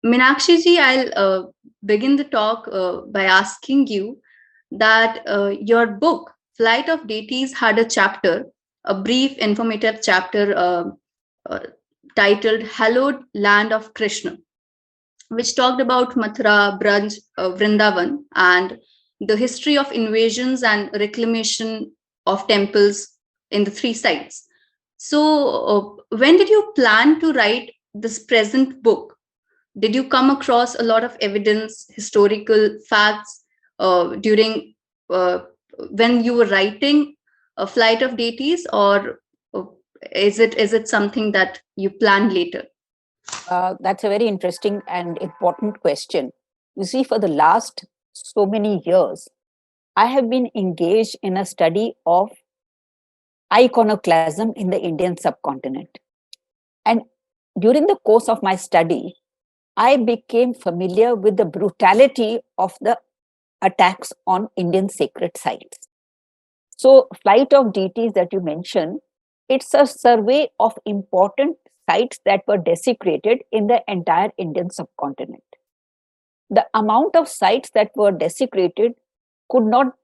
Meenakshi ji, I'll begin the talk by asking you that your book, Flight of Deities, had a chapter, a brief, informative chapter uh, titled Hallowed Land of Krishna, which talked about Mathura, Braj, Vrindavan, and the history of invasions and reclamation of temples in the three sites. So, when did you plan to write this present book? Did you come across a lot of evidence, historical facts during uh, when you were writing A Flight of Deities, or is it something that you planned later? That's a very interesting and important question. You see, for the last so many years, I have been engaged in a study of iconoclasm in the Indian subcontinent. And during the course of my study, I became familiar with the brutality of the attacks on Indian sacred sites. So, Flight of Deities that you mentioned, it's a survey of important sites that were desecrated in the entire Indian subcontinent. The amount of sites that were desecrated could not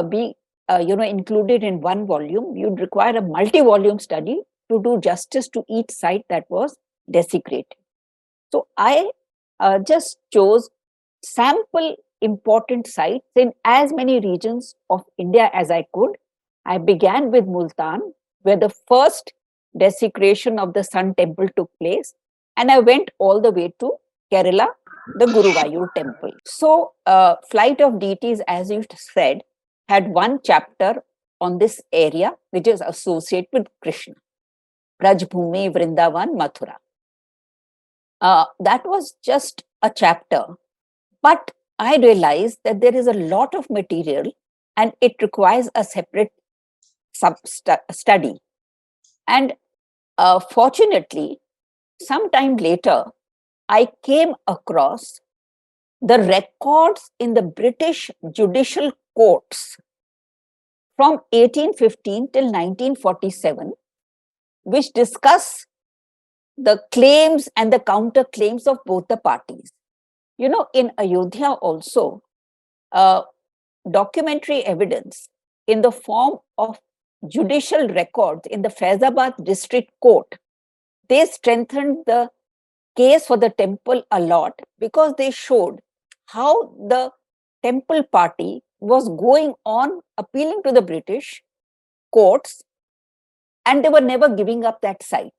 be included in one volume. You'd require a multi-volume study to do justice to each site that was desecrated. So I just chose sample important sites in as many regions of India as I could. I began with Multan, where the first desecration of the Sun Temple took place, and I went all the way to Kerala, the Guruvayur Temple. So, Flight of Deities, as you said, had one chapter on this area, which is associated with Krishna, Brajbhumi, Vrindavan, Mathura. That was just a chapter, but I realized that there is a lot of material and it requires a separate study. And fortunately, sometime later, I came across the records in the British judicial courts from 1815 till 1947, which discuss the claims and the counterclaims of both the parties. You know, in Ayodhya also, documentary evidence in the form of judicial records in the Faizabad district court, they strengthened the case for the temple a lot because they showed how the temple party was going on appealing to the British courts and they were never giving up that site.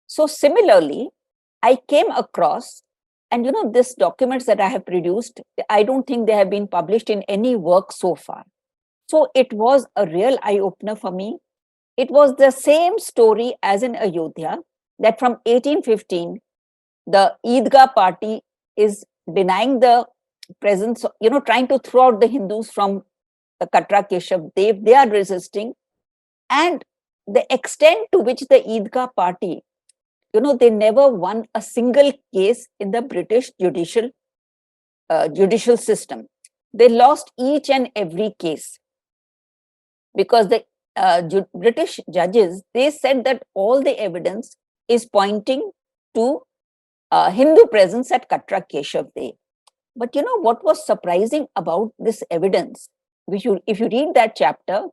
So similarly, I came across, and you know, these documents that I have produced, I don't think they have been published in any work so far. So it was a real eye-opener for me. It was the same story as in Ayodhya, that from 1815, the Eidgah party is denying the presence, trying to throw out the Hindus from the Katra Keshav Dev. They are resisting. And the extent to which the Eidgah party, they never won a single case in the British judicial system. They lost each and every case because the British judges, they said that all the evidence is pointing to Hindu presence at Katra Keshav Dev. But you know what was surprising about this evidence? If you read that chapter,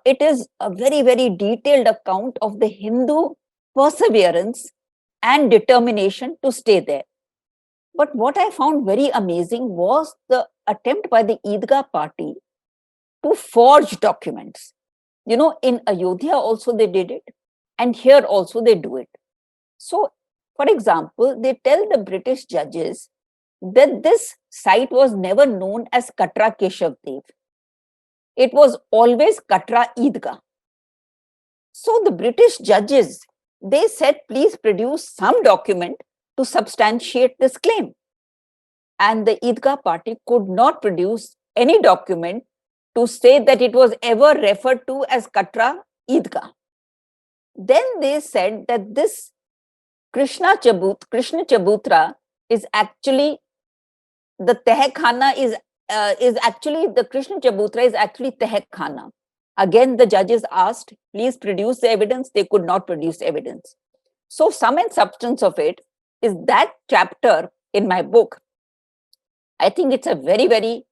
it is a very, very detailed account of the Hindu perseverance and determination to stay there. But what I found very amazing was the attempt by the Eidgah party to forge documents. You know, in Ayodhya also they did it, and here also they do it. So, for example, they tell the British judges that this site was never known as Katra Keshav Dev. It was always Katra Eidgah. So the British judges, they said, please produce some document to substantiate this claim. And the Eidgah party could not produce any document to say that it was ever referred to as Katra Eidgah. Then they said that this Krishna Chabutra is actually the Tehkhana is actually the Krishna Chabutra is actually Tehkhana. Again, the judges asked, please produce the evidence. They could not produce evidence. So, sum and substance of it is that chapter in my book. I think it's a very, very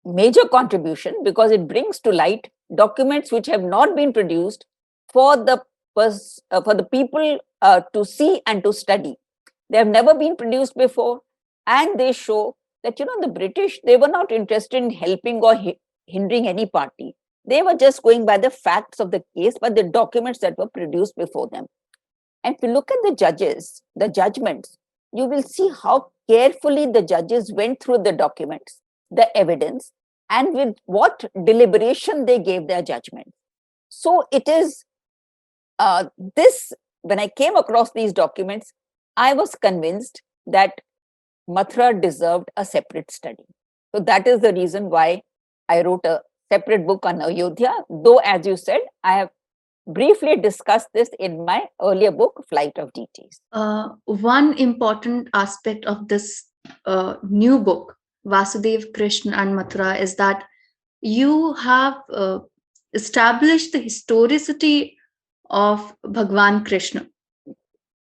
major contribution because it brings to light documents which have not been produced for the people to see and to study. They have never been produced before, and they show that the British, they were not interested in helping or hindering any party. They were just going by the facts of the case, but the documents that were produced before them. And if you look at the judges, the judgments, you will see how carefully the judges went through the documents, the evidence, and with what deliberation they gave their judgment. So it is this, when I came across these documents, I was convinced that Mathura deserved a separate study. So that is the reason why I wrote a separate book on Ayodhya, though, as you said, I have briefly discussed this in my earlier book, Flight of Deities. One important aspect of this new book, Vasudeva, Krishna and Mathura, is that you have established the historicity of Bhagwan Krishna.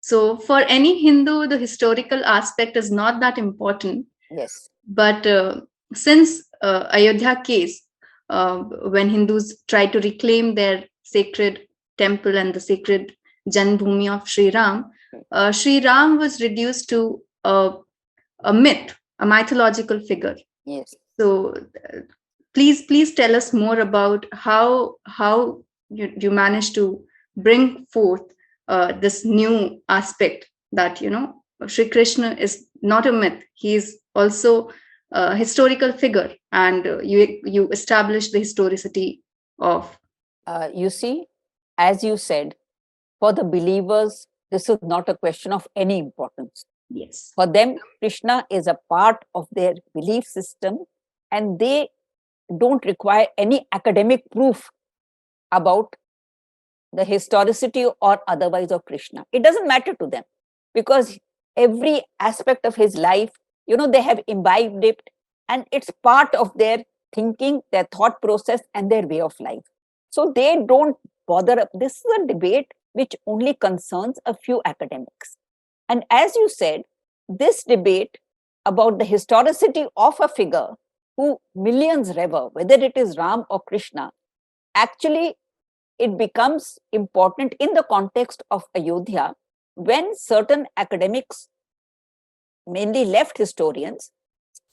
So for any Hindu, the historical aspect is not that important. Yes. But since Ayodhya case, when Hindus try to reclaim their sacred temple and the sacred Janbhumi of Sri Ram was reduced to a myth, a mythological figure. Yes. So please tell us more about how you managed to bring forth this new aspect that Sri Krishna is not a myth; he is also a historical figure, and you establish the historicity of. You see, as you said, for the believers, this is not a question of any importance. Yes. For them, Krishna is a part of their belief system, and they don't require any academic proof about the historicity or otherwise of Krishna. It doesn't matter to them because every aspect of his life, they have imbibed it, and it's part of their thinking, their thought process, and their way of life. So they don't bother. This is a debate which only concerns a few academics. And as you said, this debate about the historicity of a figure who millions revere, whether it is Ram or Krishna, actually it becomes important in the context of Ayodhya when certain academics, mainly left historians,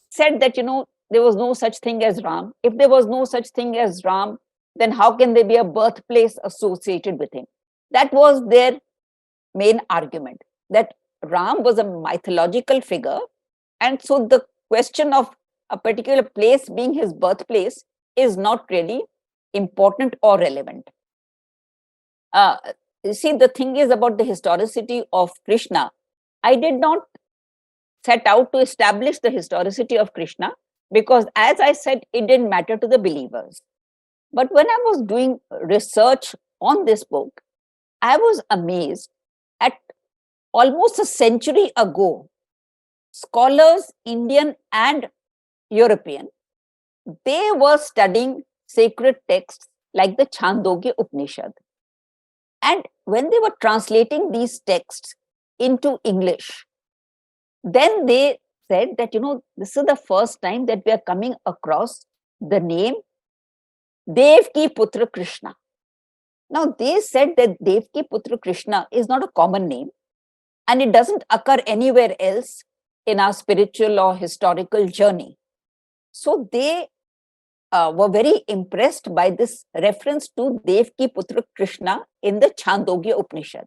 said that, there was no such thing as Ram. If there was no such thing as Ram, then how can there be a birthplace associated with him? That was their main argument, that Ram was a mythological figure. And so the question of a particular place being his birthplace is not really important or relevant. You see, the thing is about the historicity of Krishna. I did not set out to establish the historicity of Krishna because, as I said, it didn't matter to the believers. But when I was doing research on this book, I was amazed at almost a century ago, scholars, Indian and European, they were studying sacred texts like the Chandogya Upanishad. And when they were translating these texts into English, then they said that, this is the first time that we are coming across the name Devki Putra Krishna. Now, they said that Devki Putra Krishna is not a common name and it doesn't occur anywhere else in our spiritual or historical journey. So they were very impressed by this reference to Devki Putra Krishna in the Chandogya Upanishad.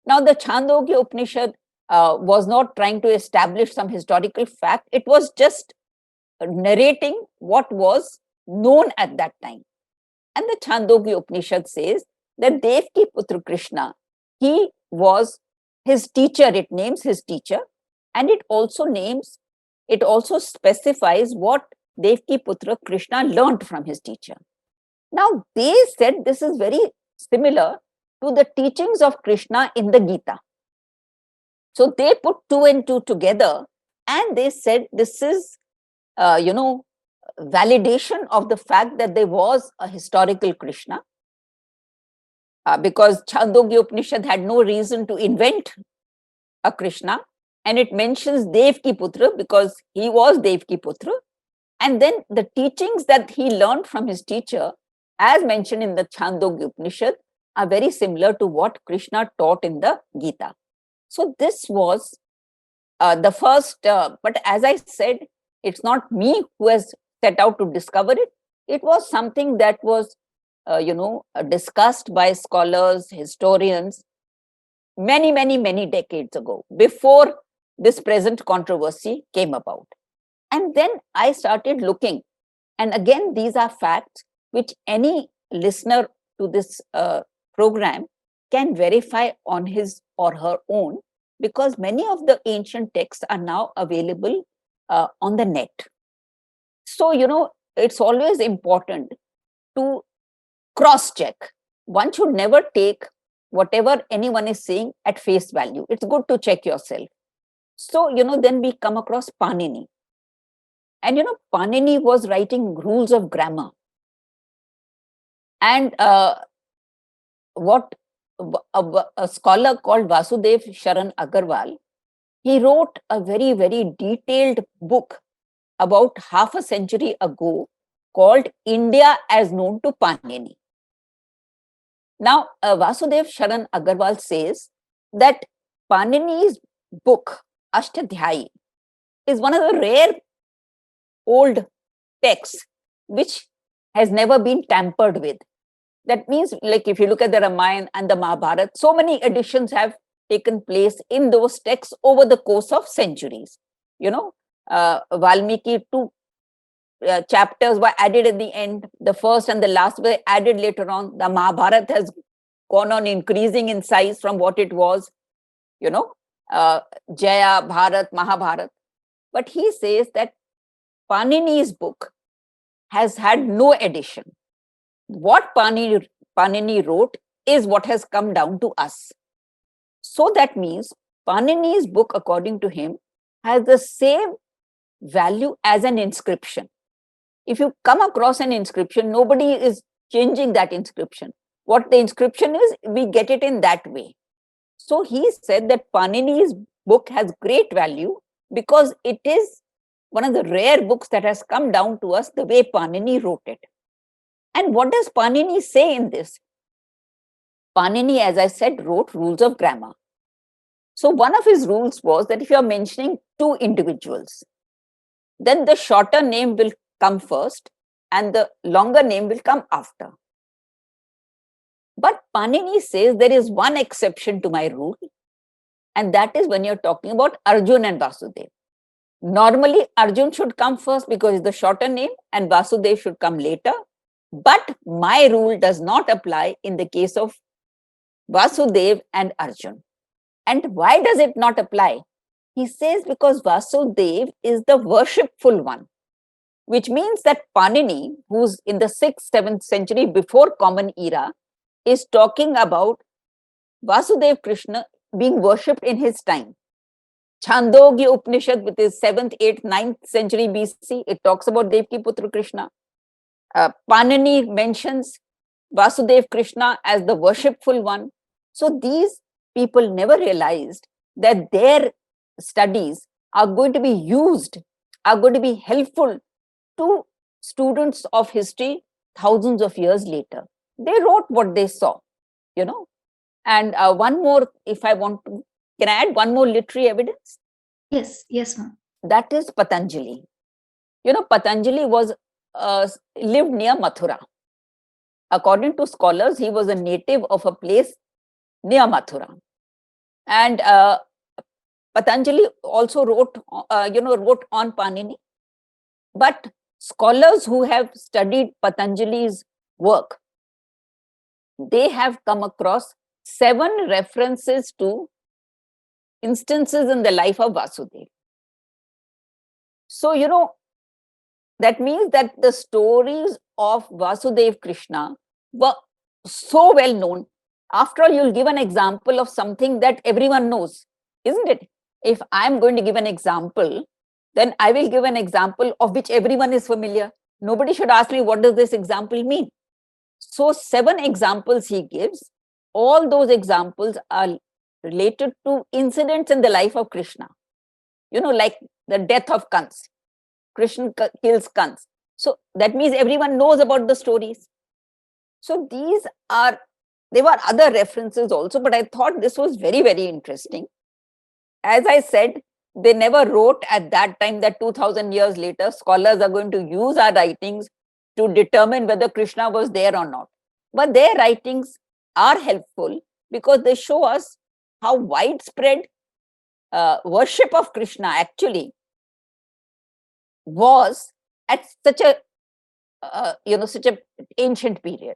Now, the Chandogya Upanishad was not trying to establish some historical fact. It was just narrating what was known at that time. And the Chandogya Upanishad says that Devki Putra Krishna, he was his teacher. It names his teacher, and it also specifies what Devki Putra Krishna learned from his teacher. Now, they said this is very similar to the teachings of Krishna in the Gita. So they put 2 and 2 together, and they said this is, validation of the fact that there was a historical Krishna, because Chandogya Upanishad had no reason to invent a Krishna, and it mentions Devki Putra because he was Devki Putra. And then the teachings that he learned from his teacher, as mentioned in the Chandogya Upanishad, are very similar to what Krishna taught in the Gita. So this was the first, but as I said, it's not me who has set out to discover it. It was something that was, discussed by scholars, historians, many decades ago, before this present controversy came about. And then I started looking, and again, these are facts which any listener to this program can verify on his or her own, because many of the ancient texts are now available on the net. So, it's always important to cross check. One should never take whatever anyone is saying at face value. It's good to check yourself. So, then we come across Panini. And, Panini was writing rules of grammar. And what a scholar called Vasudeva Sharan Agarwal, he wrote a very detailed book about half a century ago called India as Known to Panini. Now, Vasudeva Sharan Agarwal says that Panini's book, Ashtadhyayi, is one of the rare old texts which has never been tampered with. That means, like, if you look at the Ramayana and the Mahabharata, so many editions have taken place in those texts over the course of centuries. Valmiki, 2 chapters were added at the end. The first and the last were added later on. The Mahabharata has gone on increasing in size from what it was, Jaya, Bharat, Mahabharat. But he says that Panini's book has had no addition. What Panini wrote is what has come down to us. So that means Panini's book, according to him, has the same value as an inscription. If you come across an inscription, nobody is changing that inscription. What the inscription is, we get it in that way. So he said that Panini's book has great value because it is one of the rare books that has come down to us the way Panini wrote it. And what does Panini say in this? Panini, as I said, wrote rules of grammar. So one of his rules was that if you are mentioning 2 individuals, then the shorter name will come first and the longer name will come after. But Panini says there is one exception to my rule, and that is when you're talking about Arjun and Vasudeva. Normally, Arjun should come first because it's the shorter name, and Vasudeva should come later. But my rule does not apply in the case of Vasudeva and Arjun. And why does it not apply? He says because Vasudeva is the worshipful one, which means that Panini, who's in the 6th, 7th century before Common Era, is talking about Vasudeva Krishna being worshipped in his time. Chandogya Upanishad, with its 7th, 8th, 9th century BC, it talks about Devki Putra Krishna. Panini mentions Vasudeva Krishna as the worshipful one. So these people never realized that their studies are going to be used, are going to be helpful to students of history thousands of years later. They wrote what they saw, And one more, if I want to, can I add one more literary evidence? Yes, ma'am. That is Patanjali. Patanjali was lived near Mathura. According to scholars, he was a native of a place near Mathura. And Patanjali also wrote on Panini. But scholars who have studied Patanjali's work, they have come across 7 references to instances in the life of Vasudeva. So, that means that the stories of Vasudeva Krishna were so well known. After all, you'll give an example of something that everyone knows. isn't it? If I'm going to give an example, then I will give an example of which everyone is familiar. Nobody should ask me, what does this example mean? So 7 examples he gives. All those examples are related to incidents in the life of Krishna. Like the death of Kans. Krishna kills Kans. So that means everyone knows about the stories. So there were other references also, but I thought this was very, very interesting. As I said, they never wrote at that time that 2000 years later, scholars are going to use our writings to determine whether Krishna was there or not. But their writings are helpful because they show us how widespread worship of Krishna actually was at such a such an ancient period.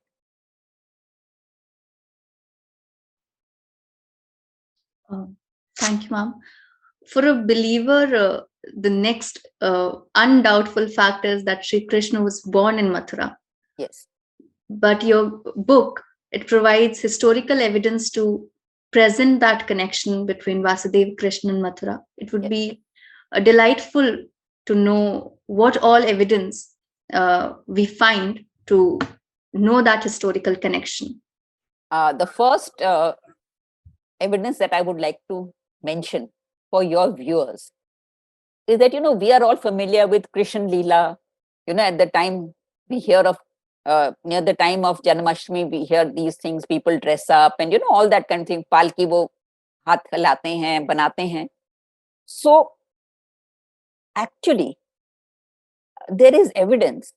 Thank you, ma'am. For a believer, the next undoubtful fact is that Sri Krishna was born in Mathura. Yes. But your book, it provides historical evidence to present that connection between Vasudeva, Krishna, and Mathura. It would be delightful to know what all evidence we find to know that historical connection. The first evidence that I would like to mention for your viewers is that, we are all familiar with Krishna Leela. At the time we hear of, near the time of Janmashtami, we hear these things, people dress up and, all that kind of thing. Palki wo haath khalate hain, banate hain. So actually, there is evidence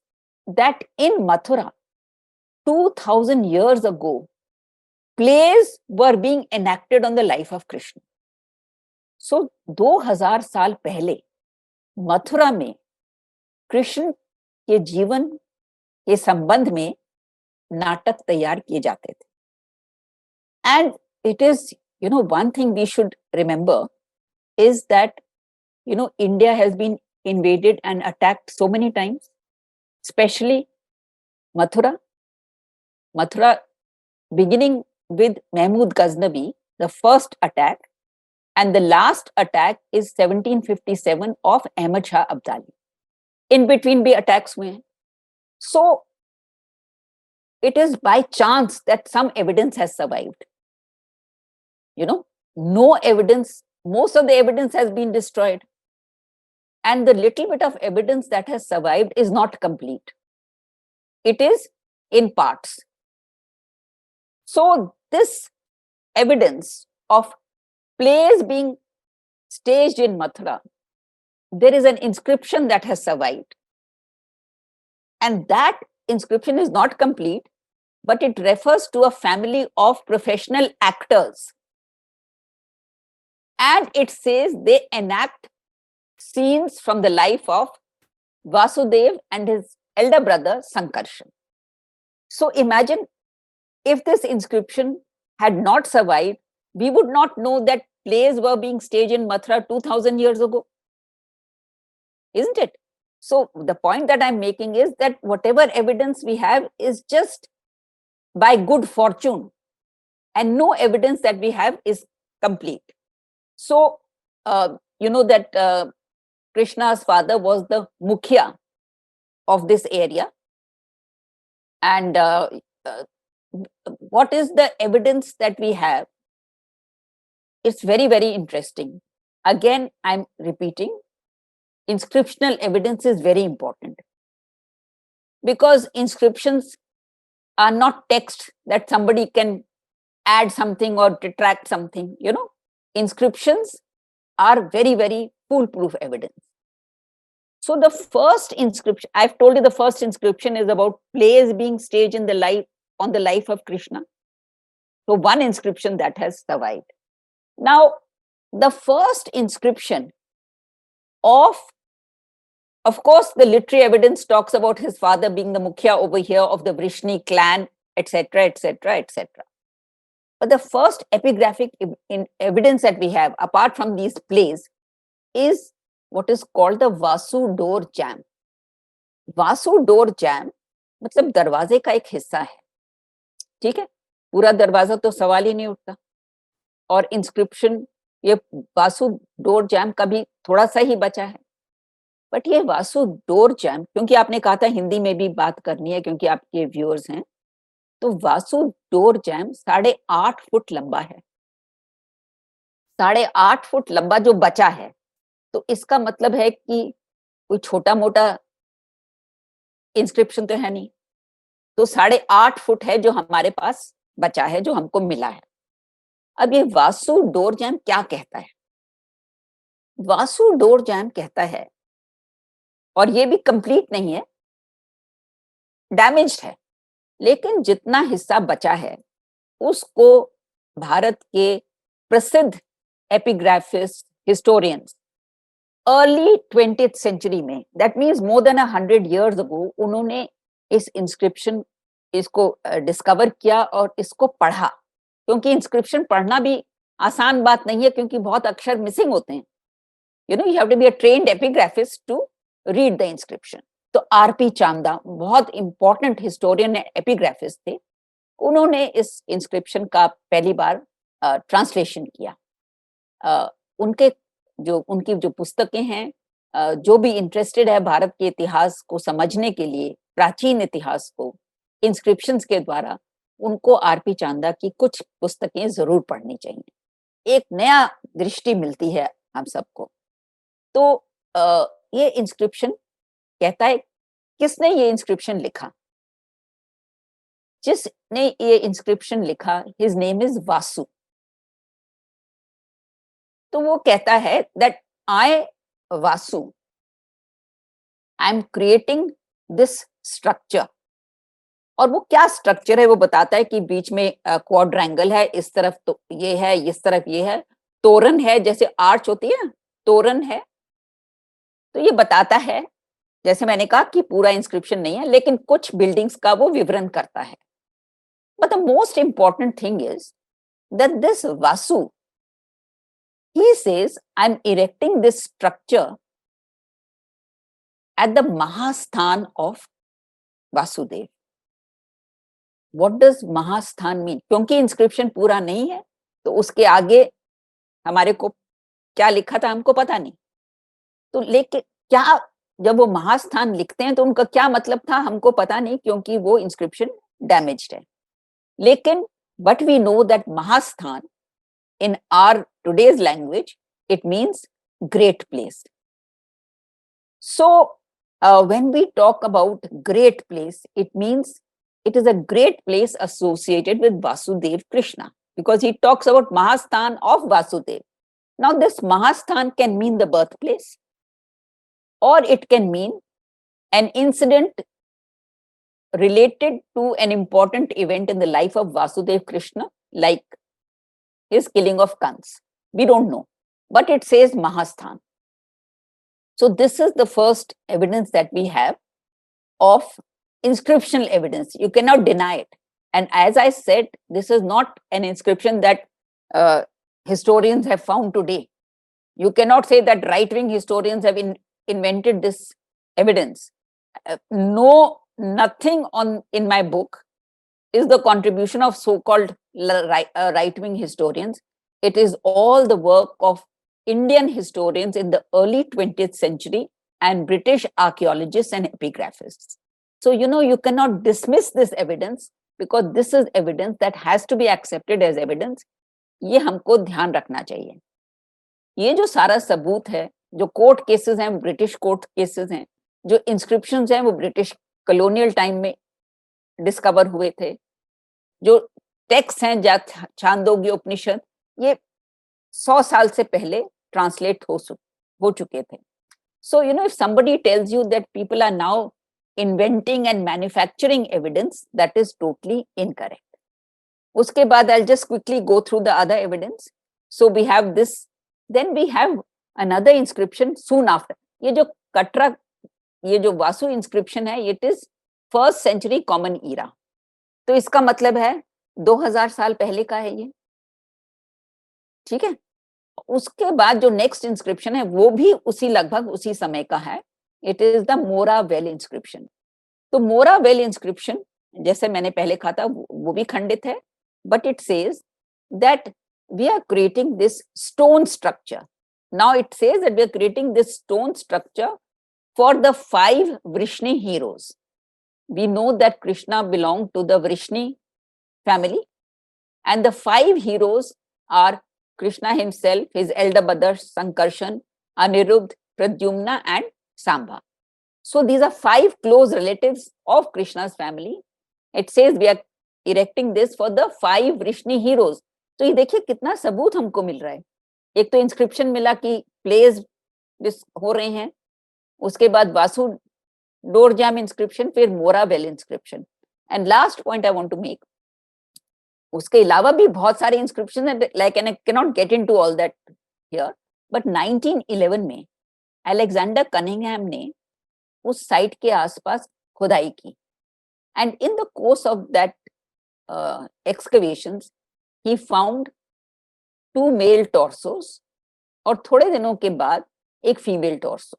that in Mathura, 2000 years ago, plays were being enacted on the life of Krishna. So 2000 साल पहले मथुरा में कृष्ण के जीवन के संबंध में नाटक तैयार किए जाते थे. And it is, one thing we should remember is that, India has been invaded and attacked so many times, especially Mathura. Mathura, beginning with Mahmud Ghaznavi, the first attack, and the last attack is 1757 of Ahmad Shah Abdali. In between bhi attacks hue hain. So it is by chance that some evidence has survived. No evidence, most of the evidence has been destroyed. And the little bit of evidence that has survived is not complete. It is in parts. So this evidence of plays being staged in Mathura, there is an inscription that has survived. And that inscription is not complete, but it refers to a family of professional actors. And it says they enact scenes from the life of Vasudeva and his elder brother Sankarshan. So imagine if this inscription had not survived, we would not know that plays were being staged in Mathura 2000 years ago. Isn't it? So the point that I'm making is that whatever evidence we have is just by good fortune, and no evidence that we have is complete. So, that Krishna's father was the Mukhya of this area. And what is the evidence that we have? It's very, very interesting. Again, I'm repeating, inscriptional evidence is very important because inscriptions are not text that somebody can add something or detract something. Inscriptions are very, very foolproof evidence. So the first inscription, I've told you the first inscription is about plays being staged on the life of Krishna. So one inscription that has survived. Now, the first inscription of course, the literary evidence talks about his father being the Mukhya over here of the Vrishni clan, etc., etc., etc. But the first epigraphic evidence that we have, apart from these plays, is what is called the Vasu door jam. Vasu door jam मतलब दरवाजे का एक हिस्सा है, ठीक है? पूरा दरवाजा तो सवाल ही नहीं उठता. और इंस्क्रिप्शन ये वासु डोर जैम का भी थोड़ा सा ही बचा है, बट ये वासु डोर जैम, क्योंकि आपने कहा था हिंदी में भी बात करनी है क्योंकि आपके व्यूअर्स हैं, तो वासु डोर जैम 8.5 फुट लंबा है। 8.5 फुट लंबा जो बचा है, तो इसका मतलब है कि कोई छोटा मोटा इंस्क्रिप्शन तो है नहीं, तो 8.5 फुट है जो हमारे पास बचा है, जो हमको मिला है। अब ये वासु डोर जैम क्या कहता है? वासु डोर जैम कहता है, और ये भी कंप्लीट नहीं है, डैमेज्ड है, लेकिन जितना हिस्सा बचा है उसको भारत के प्रसिद्ध एपिग्राफिस्ट हिस्टोरियंस अर्ली 20th सेंचुरी में, that means more than 100 years अगो, उन्होंने इस इंस्क्रिप्शन इसको डिस्कवर किया और इसको पढ़ा, क्योंकि इंस्क्रिप्शन पढ़ना भी आसान बात नहीं है, क्योंकि बहुत अक्षर मिसिंग होते हैं। You know, you have to be a trained epigraphist to read the inscription. तो आरपी चांदा बहुत इंपॉर्टेंट हिस्टोरियन एपिग्राफिस्ट थे, उन्होंने इस इंस्क्रिप्शन का पहली बार ट्रांसलेशन किया। उनकी जो पुस्तकें हैं, जो भी इंटरेस्टेड है भारत के इतिहास को समझने के लिए, प्राचीन इतिहास को इंस्क्रिप्शंस के द्वारा, उनको आरपी चांदा की कुछ पुस्तकें जरूर पढ़नी चाहिए। एक नया दृष्टि मिलती है हम सबको। तो ये इंस्क्रिप्शन कहता है, किसने ये इंस्क्रिप्शन लिखा? जिसने ये इंस्क्रिप्शन लिखा, हिज नेम इज वासु। तो वो कहता है that I Vasu, I am creating this structure. और वो क्या स्ट्रक्चर है वो बताता है कि बीच में क्वाड्रेंगल है, इस तरफ तो ये है, इस तरफ ये है, तोरण है, जैसे आर्च होती है तोरण है। तो ये बताता है, जैसे मैंने कहा कि पूरा इंस्क्रिप्शन नहीं है, लेकिन कुछ बिल्डिंग्स का वो विवरण करता है। But the most important thing is that this Vasu, he says, I'm erecting this structure at the Mahasthan of Vasudeva. What does Mahasthan mean? क्योंकि इंस्क्रिप्शन पूरा नहीं है, तो उसके आगे हमारे को क्या लिखा था हमको पता नहीं। तो लेकिन क्या, जब वो महास्थान लिखते हैं तो उनका क्या मतलब था हमको पता नहीं, क्योंकि वो इंस्क्रिप्शन डैमेज्ड है। लेकिन but we know that Mahasthan in our today's language, it means great place. So when we talk about great place, it means it is a great place associated with Vasudeva Krishna, because he talks about Mahasthan of Vasudeva. Now this Mahasthan can mean the birthplace, or it can mean an incident related to an important event in the life of Vasudeva Krishna, like his killing of Kans. We don't know, but it says Mahasthan. So this is the first evidence that we have of inscriptional evidence. You cannot deny it. And as I said, this is not an inscription that historians have found today. You cannot say that right-wing historians have invented this evidence. Nothing in my book is the contribution of so-called right-wing historians. It is all the work of Indian historians in the early 20th century and British archaeologists and epigraphists. So, you cannot dismiss this evidence, because this is evidence that has to be accepted as evidence. ये हमको ध्यान रखना चाहिए। ये जो सारा सबूत है, जो कोर्ट केसेस हैं, ब्रिटिश कोर्ट केसेस हैं, जो इंस्क्रिप्शंस हैं वो ब्रिटिश कॉलोनियल टाइम में डिस्कवर हुए थे, जो टेक्स्ट हैं छांदोग्य उपनिषद, ये 100 साल से पहले ट्रांसलेट हो चुके थे। So, if somebody tells you that people are now inventing and manufacturing evidence, that is totally incorrect. Uske baad, I'll just quickly go through the other evidence. So we have this, then we have another inscription soon after. ये जो कटरा, ये जो Vasu inscription है, it is 1st century common era. तो इसका मतलब है 2000 साल पहले का है ये, ठीक है। उसके बाद जो नेक्स्ट इंस्क्रिप्शन है वो भी उसी लगभग उसी समय का है। इट इज द मोरा वेल इंस्क्रिप्शन। तो मोरा वेल इंस्क्रिप्शन, जैसे मैंने पहले कहा था, वो भी खंडित है, but it says that we are creating this stone structure. Now it says that we are creating this stone structure for the 5 Vrishni heroes. We know that Krishna belonged to the Vrishni family, and the 5 heroes are Krishna himself, his elder brothers Sankarshan, Aniruddha, Pradyumna, and Sambha. So these are 5 close relatives of Krishna's family. It says we are erecting this for the 5 Vrishni heroes. तो ये देखिए कितना सबूत हमको मिल रहा है. एक तो इंस्क्रिप्शन मिला कि प्लेज हो रहे हैं, उसके बाद वासु डोरजाम इंस्क्रिप्शन, फिर Morabel inscription. And last point I want to make, उसके अलावा भी बहुत सारे इंस्क्रिप्शन हैं, like and I cannot get into all that here, but 1911 में अलेक्जेंडर कनिंघम ने उस साइट के आसपास खुदाई की, and in the course of that excavations he found 2 male torsos और थोड़े दिनों के बाद एक फीमेल टॉर्सो.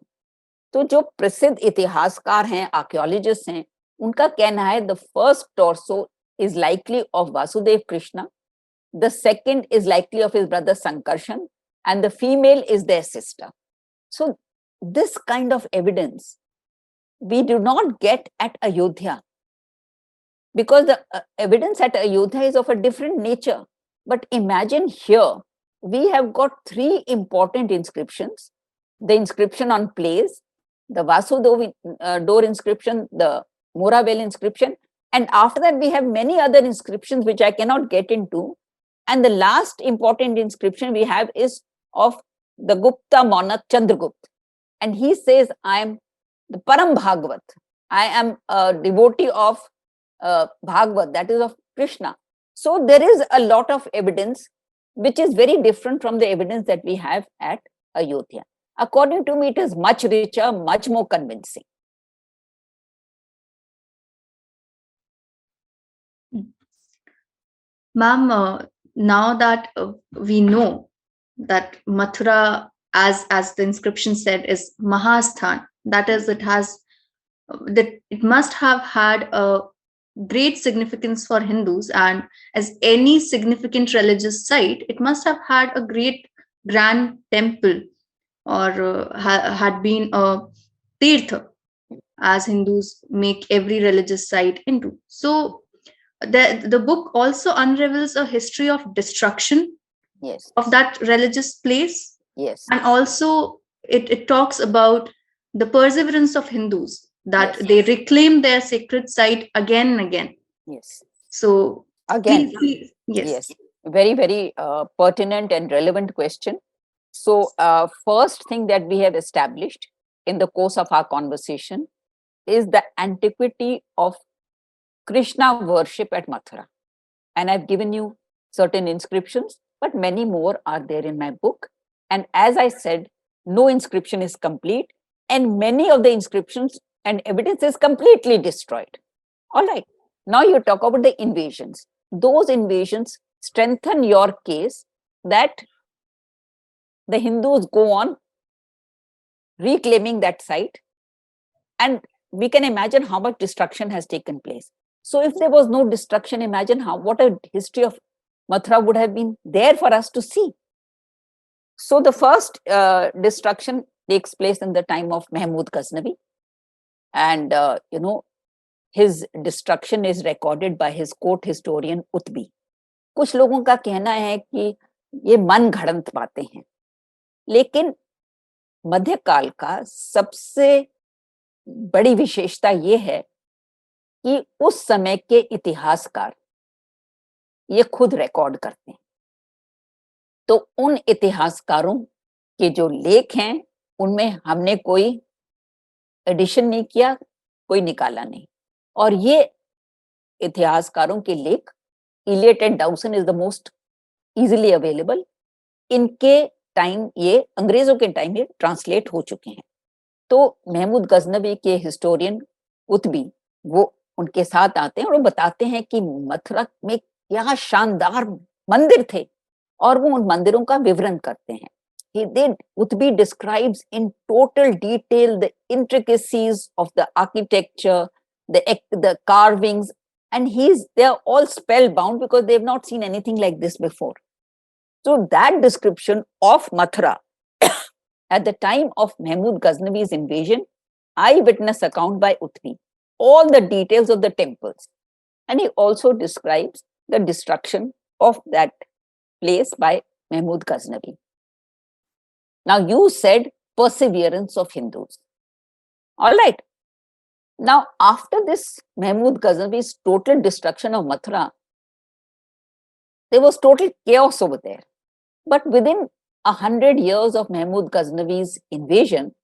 तो जो प्रसिद्ध इतिहासकार हैं, आर्कियोलॉजिस्ट हैं, उनका कहना है the first torso is likely of Vasudeva Krishna, the second is likely of his brother Sankarshan, and the female is their sister. So this kind of evidence we do not get at Ayodhya, because the evidence at Ayodhya is of a different nature. But imagine here, we have got 3 important inscriptions: the inscription on plays, the Vasudeva door inscription, the Moravel inscription, and after that we have many other inscriptions which I cannot get into. And the last important inscription we have is of the Gupta monarch Chandragupta, and he says, I am the Param Bhagavat, I am a devotee of Bhagavat, that is of Krishna. So there is a lot of evidence which is very different from the evidence that we have at Ayodhya. According to me, it is much richer, much more convincing. Ma'am, now that we know that Mathura, as the inscription said, is Mahasthan, that is, that it must have had a great significance for Hindus, and as any significant religious site, it must have had a great grand temple, or had been a tirtha, as Hindus make every religious site into. So the book also unravels a history of destruction, yes, of that religious place. Yes. And also it talks about the perseverance of Hindus, that yes, they reclaim their sacred site again and again. Yes. So again, yes. Very, very pertinent and relevant question. So first thing that we have established in the course of our conversation is the antiquity of Krishna worship at Mathura. And I've given you certain inscriptions, but many more are there in my book. And as I said, no inscription is complete, and many of the inscriptions and evidence is completely destroyed. All right. Now you talk about the invasions. Those invasions strengthen your case that the Hindus go on reclaiming that site, and we can imagine how much destruction has taken place. So if there was no destruction, imagine what a history of Mathura would have been there for us to see. So the first destruction takes place in the time of Mahmud Ghaznavi, and his destruction is recorded by his court historian Utbi. कुछ लोगों का कहना है कि ये मन घड़ंत बातें हैं, लेकिन मध्यकाल का सबसे बड़ी विशेषता ये है कि उस समय के इतिहासकार ये खुद रिकॉर्ड करते हैं. तो उन इतिहासकारों के जो लेख हैं उनमें हमने कोई एडिशन नहीं किया, कोई निकाला नहीं. और ये इतिहासकारों के लेख, Elliot and Dowson is the most easily available. इनके टाइम, ये अंग्रेजों के टाइम ये ट्रांसलेट हो चुके हैं. तो महमूद गजनवी के हिस्टोरियन उतबी वो उनके साथ आते हैं और वो बताते हैं कि मथुरा में क्या शानदार मंदिर थे, और वो उन मंदिरों का विवरण करते हैं. Utbi describes in total detail the intricacies of the architecture, the carvings, and they're all spellbound because they've not seen anything like this before. So that description of Mathura at the time of Mahmud Ghaznavi's invasion, eyewitness account by Uthvi, all the details of the temples. And he also describes the destruction of that place by Mahmud Ghaznavi. Now, you said perseverance of Hindus. All right. Now, after this Mahmud Ghaznavi's total destruction of Mathura, there was total chaos over there. But within 100 years of Mahmud Ghaznavi's invasion,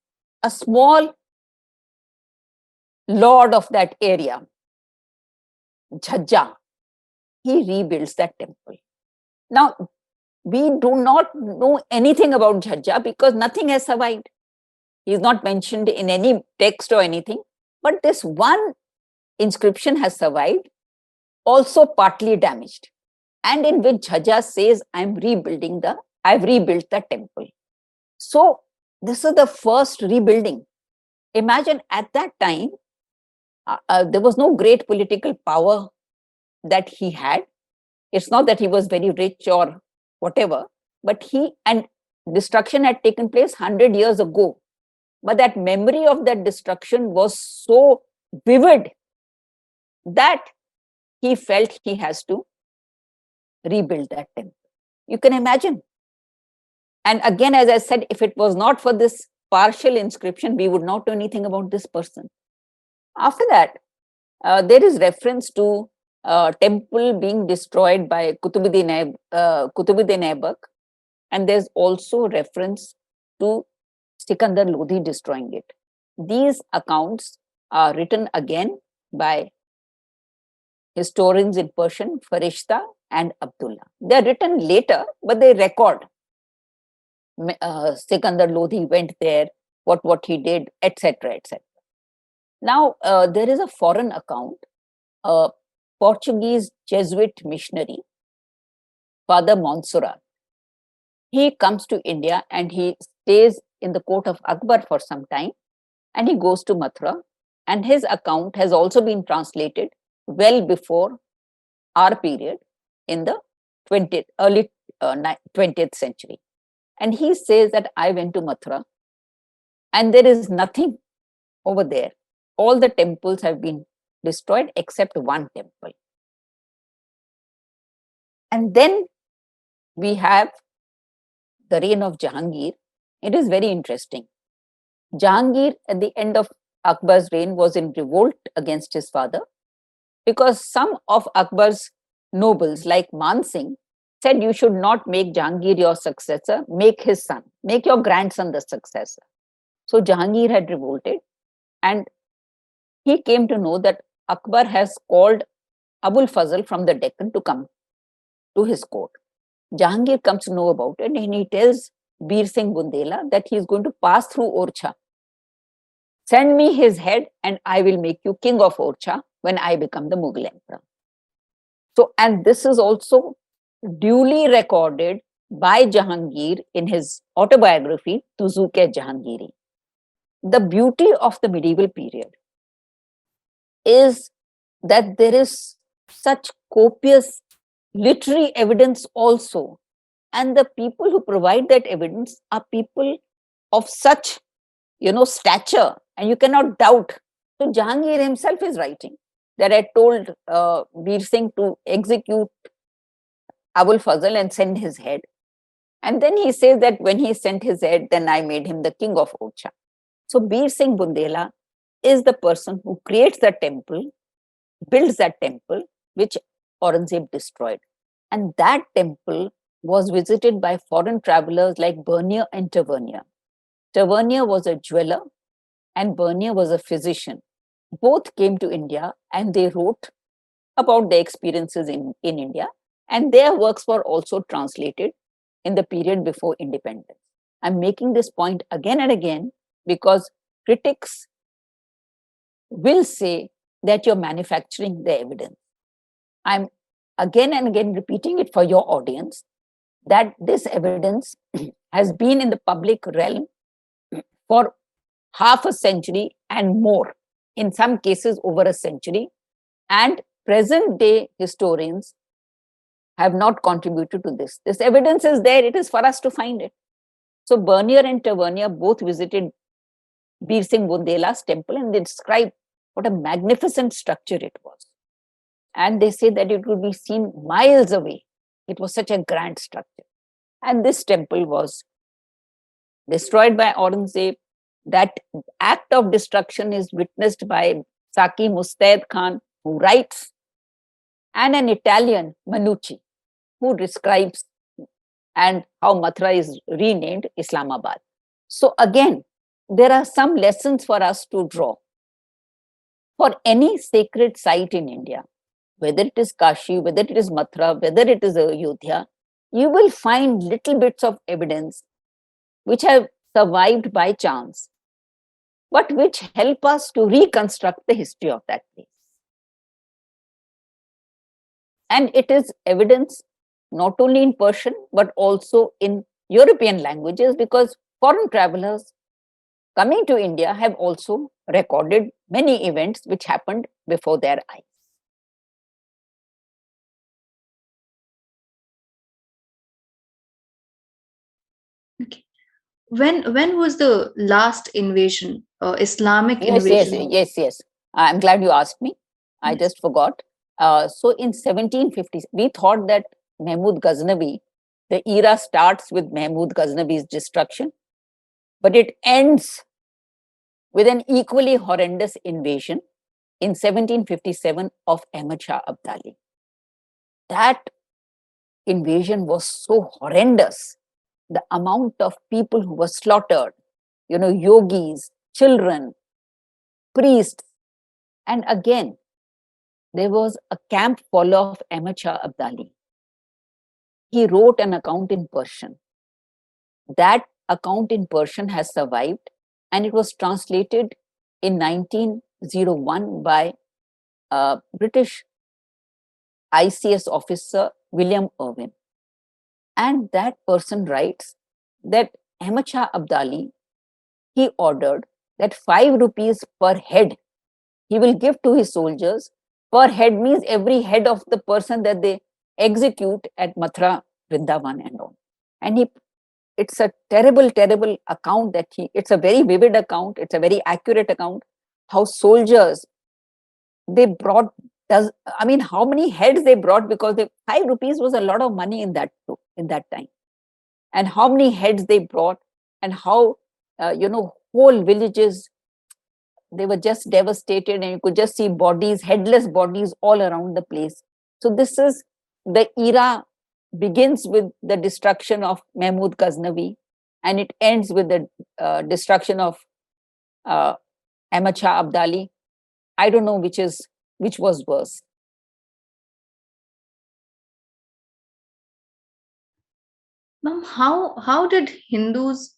a small lord of that area, Jhajja, he rebuilds that temple. Now, we do not know anything about Jhajja because nothing has survived. He is not mentioned in any text or anything. But this one inscription has survived, also partly damaged, and in which Jhajja says, I've rebuilt the temple. So this is the first rebuilding. Imagine at that time, there was no great political power that he had. It's not that he was very rich or whatever, but and destruction had taken place 100 years ago. But that memory of that destruction was so vivid that he felt he has to rebuild that temple. You can imagine. And again, as I said, if it was not for this partial inscription, we would not know anything about this person. After that, there is reference to temple being destroyed by Kutubuddin Aibak, and there's also reference to Sikandar Lodhi destroying it. These accounts are written again by historians in Persian, Farishta and Abdullah. They are written later, but they record Sikandar Lodhi went there, what he did, etc., etc. Now, there is a foreign account. A Portuguese Jesuit missionary, Father Mansura, he comes to India and he stays in the court of Akbar for some time, and he goes to Mathura, and his account has also been translated well before our period in the early 20th century. And he says that I went to Mathura and there is nothing over there. All the temples have been destroyed except one temple. And then we have the reign of Jahangir. It is very interesting. Jahangir, at the end of Akbar's reign, was in revolt against his father because some of Akbar's nobles, like Man Singh, said you should not make Jahangir your successor, make his son, make your grandson the successor. So Jahangir had revolted, and he came to know that Akbar has called Abul Fazl from the Deccan to come to his court. Jahangir comes to know about it, and he tells Bir Singh Bundela that he is going to pass through Orcha. Send me his head and I will make you king of Orcha when I become the Mughal emperor. So, and this is also duly recorded by Jahangir in his autobiography, Tuzuke-Jahangiri. The beauty of the medieval period is that there is such copious literary evidence also. And the people who provide that evidence are people of such, stature, and you cannot doubt. So Jahangir himself is writing that I told Bir Singh to execute Abul Fazl and send his head. And then he says that when he sent his head, then I made him the king of Orcha. So Bir Singh Bundela is the person who creates that temple, builds that temple, which Aurangzeb destroyed. And that temple was visited by foreign travelers like Bernier and Tavernier. Tavernier was a jeweler and Bernier was a physician. Both came to India and they wrote about their experiences in India, and their works were also translated in the period before independence. I'm making this point again and again because critics will say that you're manufacturing the evidence. I'm again and again repeating it for your audience that this evidence has been in the public realm for half a century and more, in some cases over a century, and present day historians have not contributed to this. This evidence is there, it is for us to find it. So Bernier and Tavernier both visited Bir Singh Bundela's temple, and they describe what a magnificent structure it was. And they say that it could be seen miles away. It was such a grand structure. And this temple was destroyed by Aurangzeb. That act of destruction is witnessed by Saki Mustaid Khan, who writes, and an Italian, Manucci, who describes and how Mathura is renamed Islamabad. So again, there are some lessons for us to draw. For any sacred site in India, whether it is Kashi, whether it is Mathura, whether it is Ayodhya, you will find little bits of evidence which have survived by chance, but which help us to reconstruct the history of that place. And it is evidence not only in Persian, but also in European languages, because foreign travelers coming to India have also recorded many events which happened before their eyes. Okay. When was the last invasion, Islamic invasion? Yes. I'm glad you asked me. I Yes. just forgot. So in 1750, we thought that Mahmud Ghaznavi, the era starts with Mahmud Ghaznavi's destruction, but it ends with an equally horrendous invasion in 1757 of Ahmad Shah Abdali. That invasion was so horrendous. The amount of people who were slaughtered, yogis, children, priests. And again, there was a camp follower of Ahmad Shah Abdali. He wrote an account in Persian. That account in Persian has survived, and it was translated in 1901 by a British ICS officer, William Irwin. And that person writes that Ahmad Shah Abdali, he ordered that 5 rupees per head he will give to his soldiers. Per head means every head of the person that they execute at Mathura, Vrindavan and all. And it's a terrible account it's a very vivid account, it's a very accurate account, how soldiers, they brought, how many heads they brought, because 5 rupees was a lot of money in that time. And how many heads they brought, and how, whole villages, they were just devastated, and you could just see bodies, headless bodies all around the place. So this is the era, begins with the destruction of Mahmud Ghaznavi, and it ends with the destruction of Ahmad Shah Abdali. I don't know which was worse. Ma'am, how did Hindus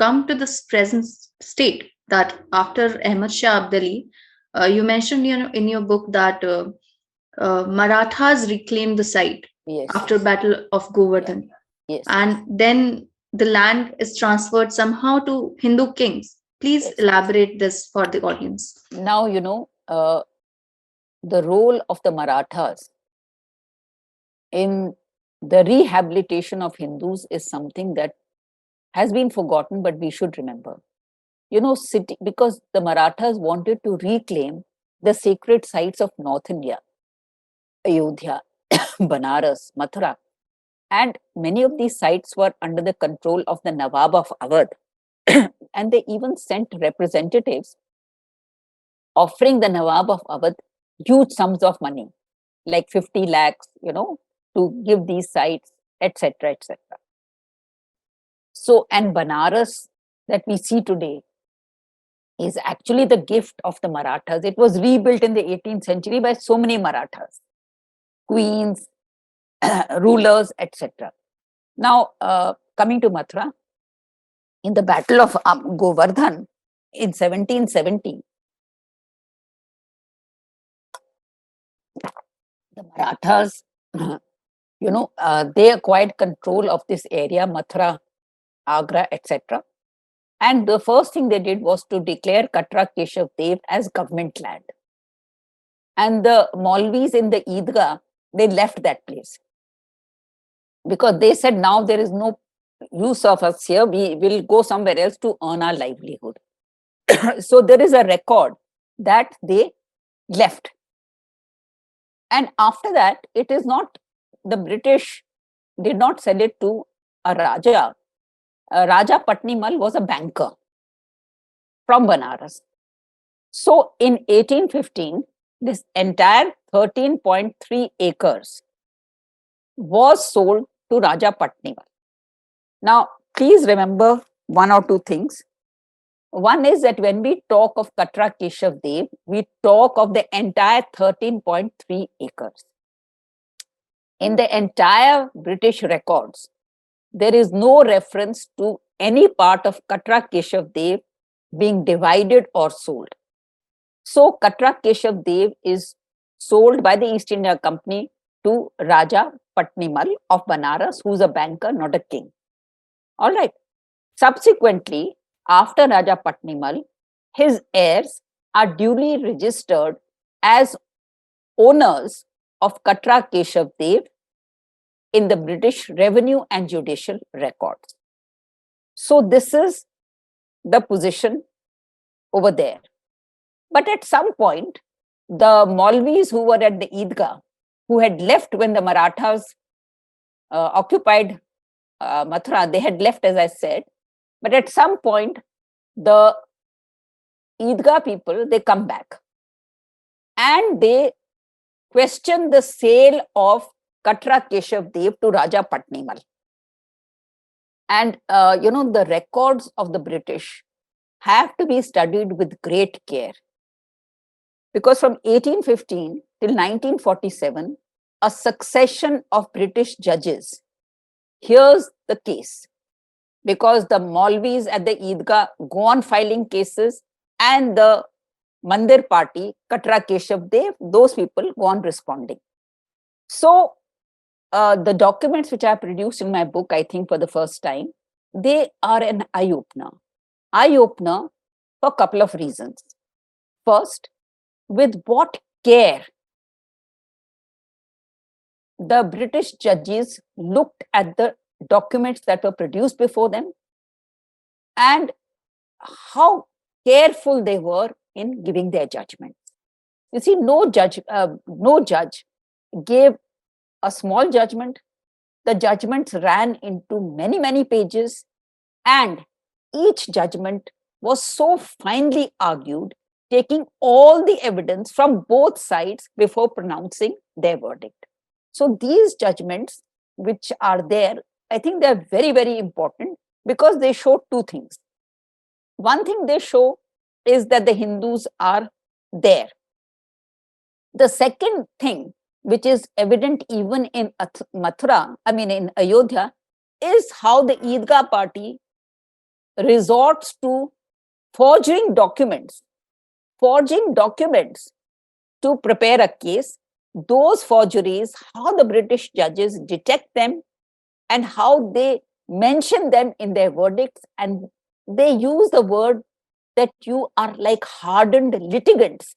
come to this present state that after Ahmad Shah Abdali, you mentioned in your book that Marathas reclaimed the site after Battle of Govardhan, and then the land is transferred somehow to Hindu kings. Please elaborate this for the audience. Now, the role of the Marathas in the rehabilitation of Hindus is something that has been forgotten, but we should remember. Because the Marathas wanted to reclaim the sacred sites of North India, Ayodhya, Banaras, Mathura. And many of these sites were under the control of the Nawab of Awadh. And they even sent representatives offering the Nawab of Awadh huge sums of money, like 50 lakhs, to give these sites, etc., etc. So, and Banaras that we see today is actually the gift of the Marathas. It was rebuilt in the 18th century by so many Marathas, queens, rulers, etc. Now, coming to Mathura, in the Battle of Govardhan in 1770, the Marathas, they acquired control of this area, Mathura, Agra, etc. And the first thing they did was to declare Katra Keshav Dev as government land. And the Maulvis in the Eidgah, they left that place. because they said now there is no use of us here, we will go somewhere else to earn our livelihood. So there is a record that they left. And after that, it is not, the British did not sell it to a Raja. Raja Patnimal was a banker from Banaras. So in 1815, this entire 13.3 acres was sold to Raja Patnimal. Now, please remember one or two things. One is that when we talk of Katra Keshav Dev, we talk of the entire 13.3 acres. In the entire British records, there is no reference to any part of Katra Keshav Dev being divided or sold. So Katra Keshav Dev is sold by the East India Company to Raja Patnimal of Banaras, who's a banker, not a king. All right. Subsequently, after Raja Patnimal, his heirs are duly registered as owners of Katra Keshav Dev in the British Revenue and Judicial records. So this is the position over there. But at some point, the Maulvis who were at the Eidgah, who had left when the Marathas occupied Mathura, they had left, as I said. But at some point, the Eidgah people, they come back and they question the sale of Katra Keshav Dev to Raja Patnimal. And, the records of the British have to be studied with great care. Because from 1815 till 1947, a succession of British judges hears the case, because the Maulvis at the Eidgah go on filing cases, and the Mandir party, Katra Keshav Dev, those people go on responding. So the documents which I produced in my book, I think for the first time, they are an eye-opener. Eye-opener for a couple of reasons. First, with what care the British judges looked at the documents that were produced before them, and how careful they were in giving their judgments. You see, no judge gave a small judgment. The judgments ran into many, many pages, and each judgment was so finely argued, taking all the evidence from both sides before pronouncing their verdict. So these judgments which are there, I think they're very, very important, because they show two things. One thing they show is that the Hindus are there. The second thing, which is evident even in Mathura, in Ayodhya, is how the Eidgah party resorts to forging documents to prepare a case. Those forgeries, how the British judges detect them and how they mention them in their verdicts, and they use the word that you are like hardened litigants.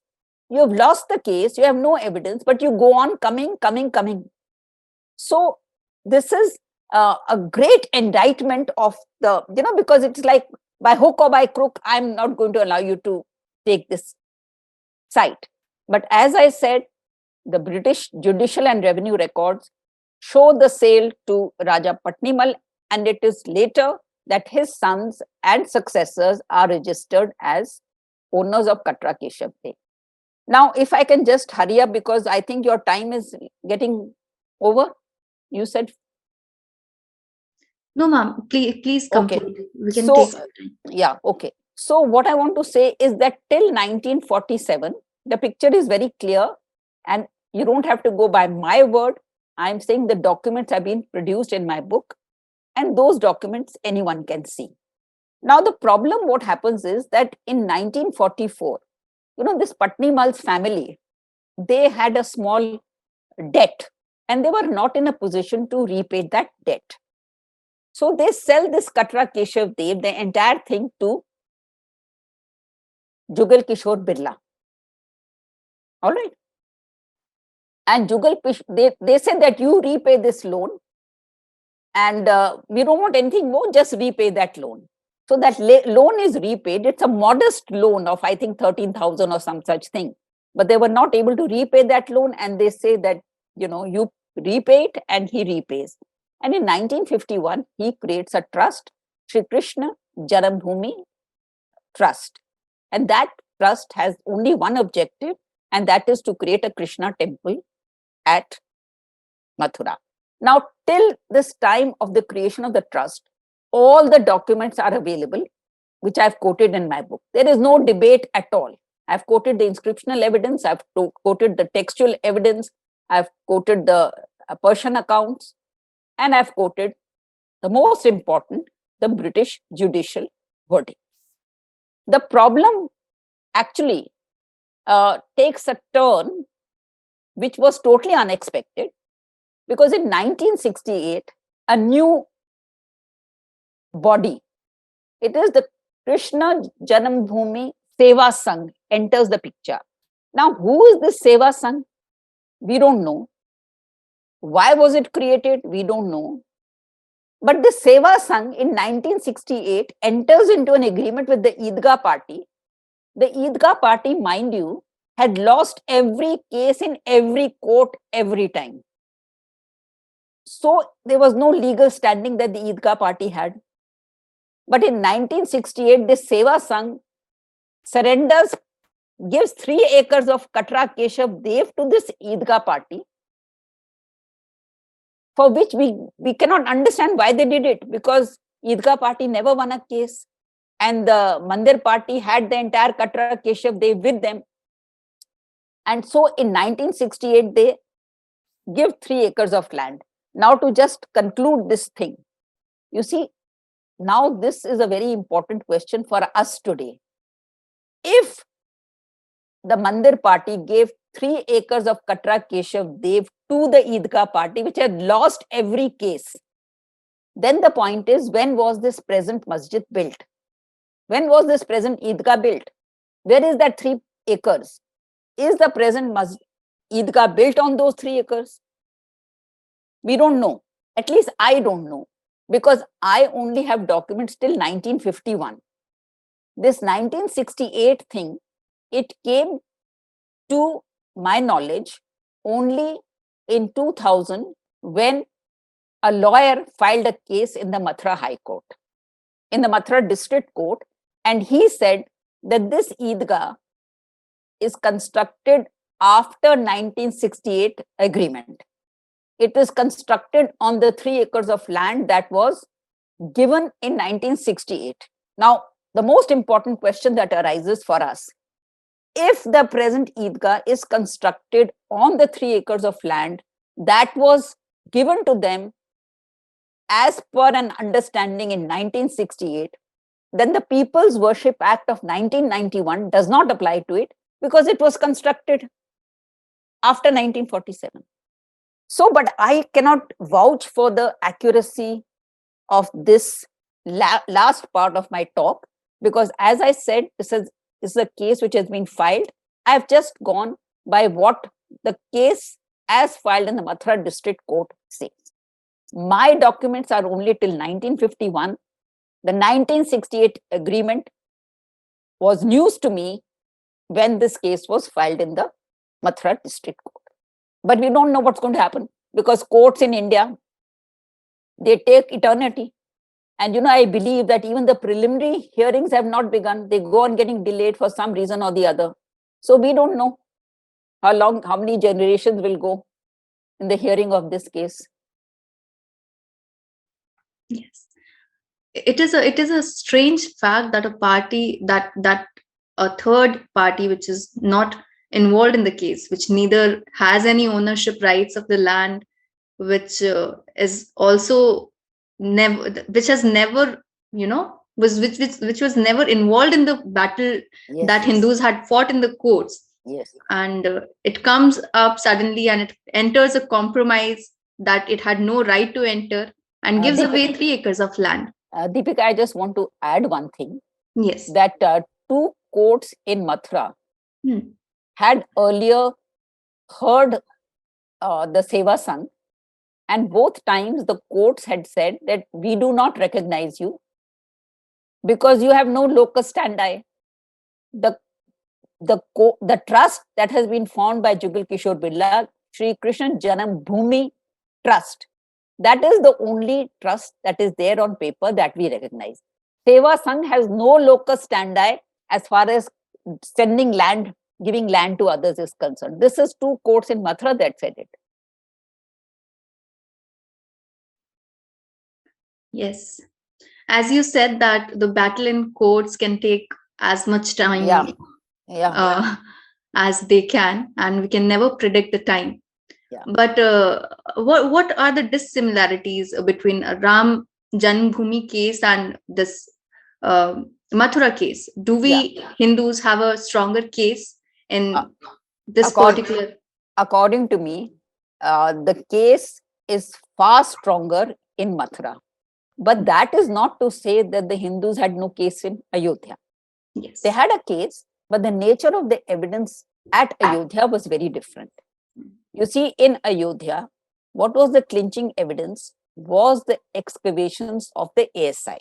You have lost the case, you have no evidence, but you go on coming. So this is a great indictment of the, because it's like by hook or by crook, I'm not going to allow you to take this site. But as I said, the British Judicial and Revenue records show the sale to Raja Patnimal, and it is later that his sons and successors are registered as owners of Katra Keshav Dev. Now, if I can just hurry up, because I think your time is getting over. You said? No, ma'am, please complete. Okay. We can take some time. Yeah, okay. So what I want to say is that till 1947, the picture is very clear, and you don't have to go by my word. I'm saying the documents have been produced in my book, and those documents anyone can see. Now, the problem, what happens is that in 1944, this Patnimal's family, they had a small debt, and they were not in a position to repay that debt. So they sell this Katra Keshav Dev, the entire thing, to Jugal Kishore Birla. All right. And Jugal, they said that you repay this loan, and we don't want anything more, just repay that loan. So that loan is repaid. It's a modest loan of, I think, 13,000 or some such thing. But they were not able to repay that loan, and they say that, you repay it, and he repays. And in 1951, he creates a trust, Sri Krishna Janambhoomi Trust. And that trust has only one objective, and that is to create a Krishna temple at Mathura. Now, till this time of the creation of the trust, all the documents are available, which I've quoted in my book. There is no debate at all. I've quoted the inscriptional evidence, I've quoted the textual evidence, I've quoted the Persian accounts, and I've quoted the most important, the British judicial verdict. The problem actually takes a turn which was totally unexpected, because in 1968, a new body, it is the Krishna Janambhoomi Seva Sangh, enters the picture. Now, who is this Seva Sangh? We don't know. Why was it created? We don't know. But the Seva Sangh in 1968 enters into an agreement with the Idgah party. The Idgah party, mind you, had lost every case in every court every time. So there was no legal standing that the Idgah party had. But in 1968, this Seva Sangh surrenders, gives 3 acres of Katra Keshav Dev to this Idgah party, for which we cannot understand why they did it, because Idgah party never won a case, and the Mandir party had the entire Katra Keshav Dev with them. And so in 1968, they give 3 acres of land. Now, to just conclude this thing, you see, now this is a very important question for us today. If the Mandir party gave 3 acres of Katra Keshav Dev to the Idgah party, which had lost every case, then the point is, when was this present masjid built? When was this present Idgah built? Where is that 3 acres? Is the present Idgah built on those 3 acres? We don't know. At least I don't know, because I only have documents till 1951. This 1968 thing, it came to my knowledge only in 2000, when a lawyer filed a case in the Mathura High Court, in the Mathura District Court, and he said that this Idgah is constructed after 1968 agreement. It is constructed on the 3 acres of land that was given in 1968. Now, the most important question that arises for us, if the present Idgah is constructed on the 3 acres of land that was given to them as per an understanding in 1968, then the People's Worship Act of 1991 does not apply to it, because it was constructed after 1947. So, but I cannot vouch for the accuracy of this last part of my talk, because as I said, this is a case which has been filed. I have just gone by what the case as filed in the Mathura District Court says. My documents are only till 1951. The 1968 agreement was news to me when this case was filed in the Mathura District Court. But we don't know what's going to happen, because courts in India, they take eternity. And I believe that even the preliminary hearings have not begun. They go on getting delayed for some reason or the other. So we don't know how many generations will go in the hearing of this case. Yes. It is a strange fact that a party, that a third party which is not involved in the case, which neither has any ownership rights of the land, which is also never, which has never, which was never involved in the battle that Hindus had fought in the courts. Yes. And it comes up suddenly, and it enters a compromise that it had no right to enter, and gives away 3 acres of land. Deepika, I just want to add one thing. Yes. That 2 courts in Mathura had earlier heard the Seva Sangh, And both times the courts had said that we do not recognize you because you have no locus standi. The trust that has been formed by Jugal Kishore Birla, Shri Krishna Janam Bhumi Trust, that is the only trust that is there on paper that we recognize. Seva Sangh has no locus standi as far as sending land, giving land to others is concerned. This is two courts in Mathura that said it. Yes. As you said that the battle in courts can take as much time as they can, and we can never predict the time. Yeah. But what are the dissimilarities between Ram Janmbhumi case and this Mathura case? Do we Hindus have a stronger case in this particular? According to me, the case is far stronger in Mathura. But that is not to say that the Hindus had no case in Ayodhya. Yes. They had a case, but the nature of the evidence at Ayodhya was very different. You see, in Ayodhya, what was the clinching evidence was the excavations of the ASI,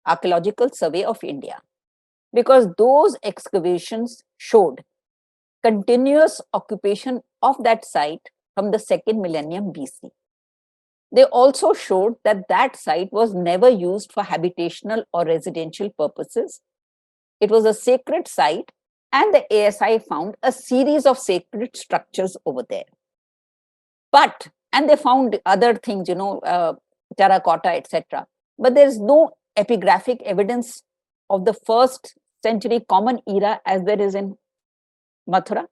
Archaeological Survey of India, because those excavations showed continuous occupation of that site from the 2nd millennium BC. They also showed that that site was never used for habitational or residential purposes. It was a sacred site, and the ASI found a series of sacred structures over there. And they found other things, terracotta, etc. But there is no epigraphic evidence of the 1st century common era as there is in Mathura.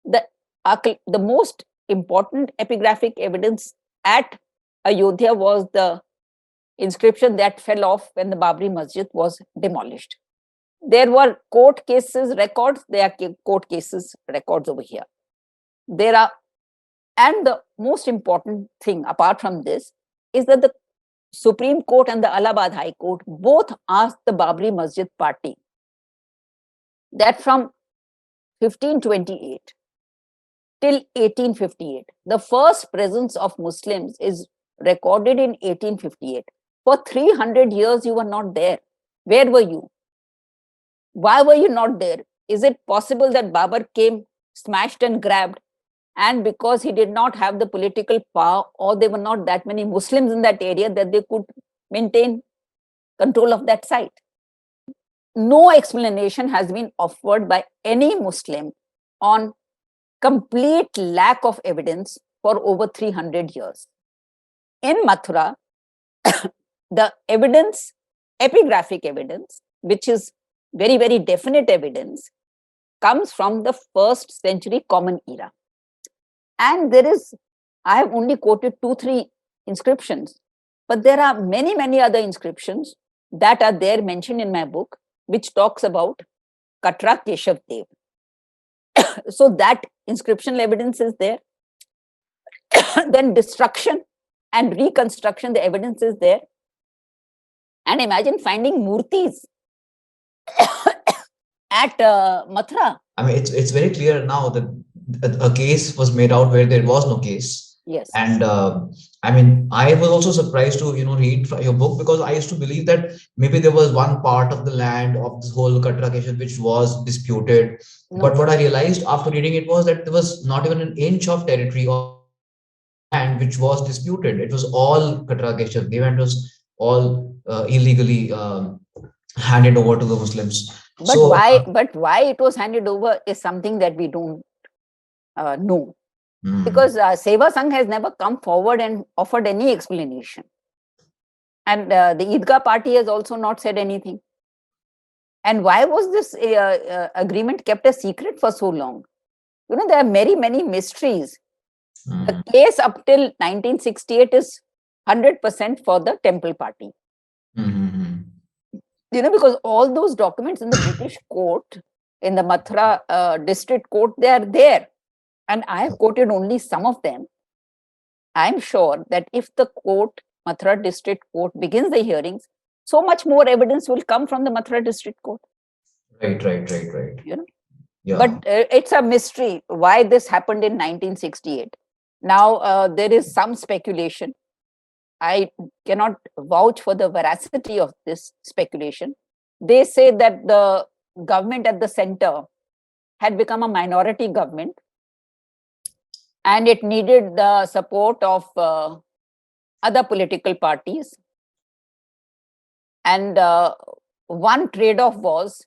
The most important epigraphic evidence at Ayodhya was the inscription that fell off when the Babri Masjid was demolished. There were court cases records. There are court cases records over here. And the most important thing apart from this is that the Supreme Court and the Allahabad High Court both asked the Babri Masjid party that from 1528 till 1858, the first presence of Muslims is recorded in 1858. For 300 years, you were not there. Where were you? Why were you not there? Is it possible that Babur came, smashed and grabbed, and because he did not have the political power, or there were not that many Muslims in that area, that they could maintain control of that site? No explanation has been offered by any Muslim on complete lack of evidence for over 300 years. In Mathura, the evidence, epigraphic evidence, which is very, very definite evidence, comes from the 1st century common era. And I have only quoted 2-3 inscriptions, but there are many, many other inscriptions that are there mentioned in my book, which talks about Katra Keshav Dev. So that inscriptional evidence is there. Then destruction and reconstruction, the evidence is there. And imagine finding murtis at Mathura. I mean, it's very clear now that a case was made out where there was no case. Yes. And I mean, I was also surprised to read your book, because I used to believe that maybe there was one part of the land of this whole Katra Keshav which was disputed. No. But what I realized after reading it was that there was not even an inch of territory or land which was disputed. It was all Katra Keshav, and it was all illegally handed over to the Muslims. But why it was handed over is something that we don't know. Because Seva Sangh has never come forward and offered any explanation. And the Idgah party has also not said anything. And why was this agreement kept a secret for so long? There are many, many mysteries. The case up till 1968 is 100% for the temple party. Because all those documents in the British court, in the Mathura district court, they are there. And I have quoted only some of them. I'm sure that if the court, Mathura district court, begins the hearings, so much more evidence will come from the Mathura district court. Right. Yeah. But it's a mystery why this happened in 1968. Now, there is some speculation. I cannot vouch for the veracity of this speculation. They say that the government at the center had become a minority government and it needed the support of other political parties. And one trade-off was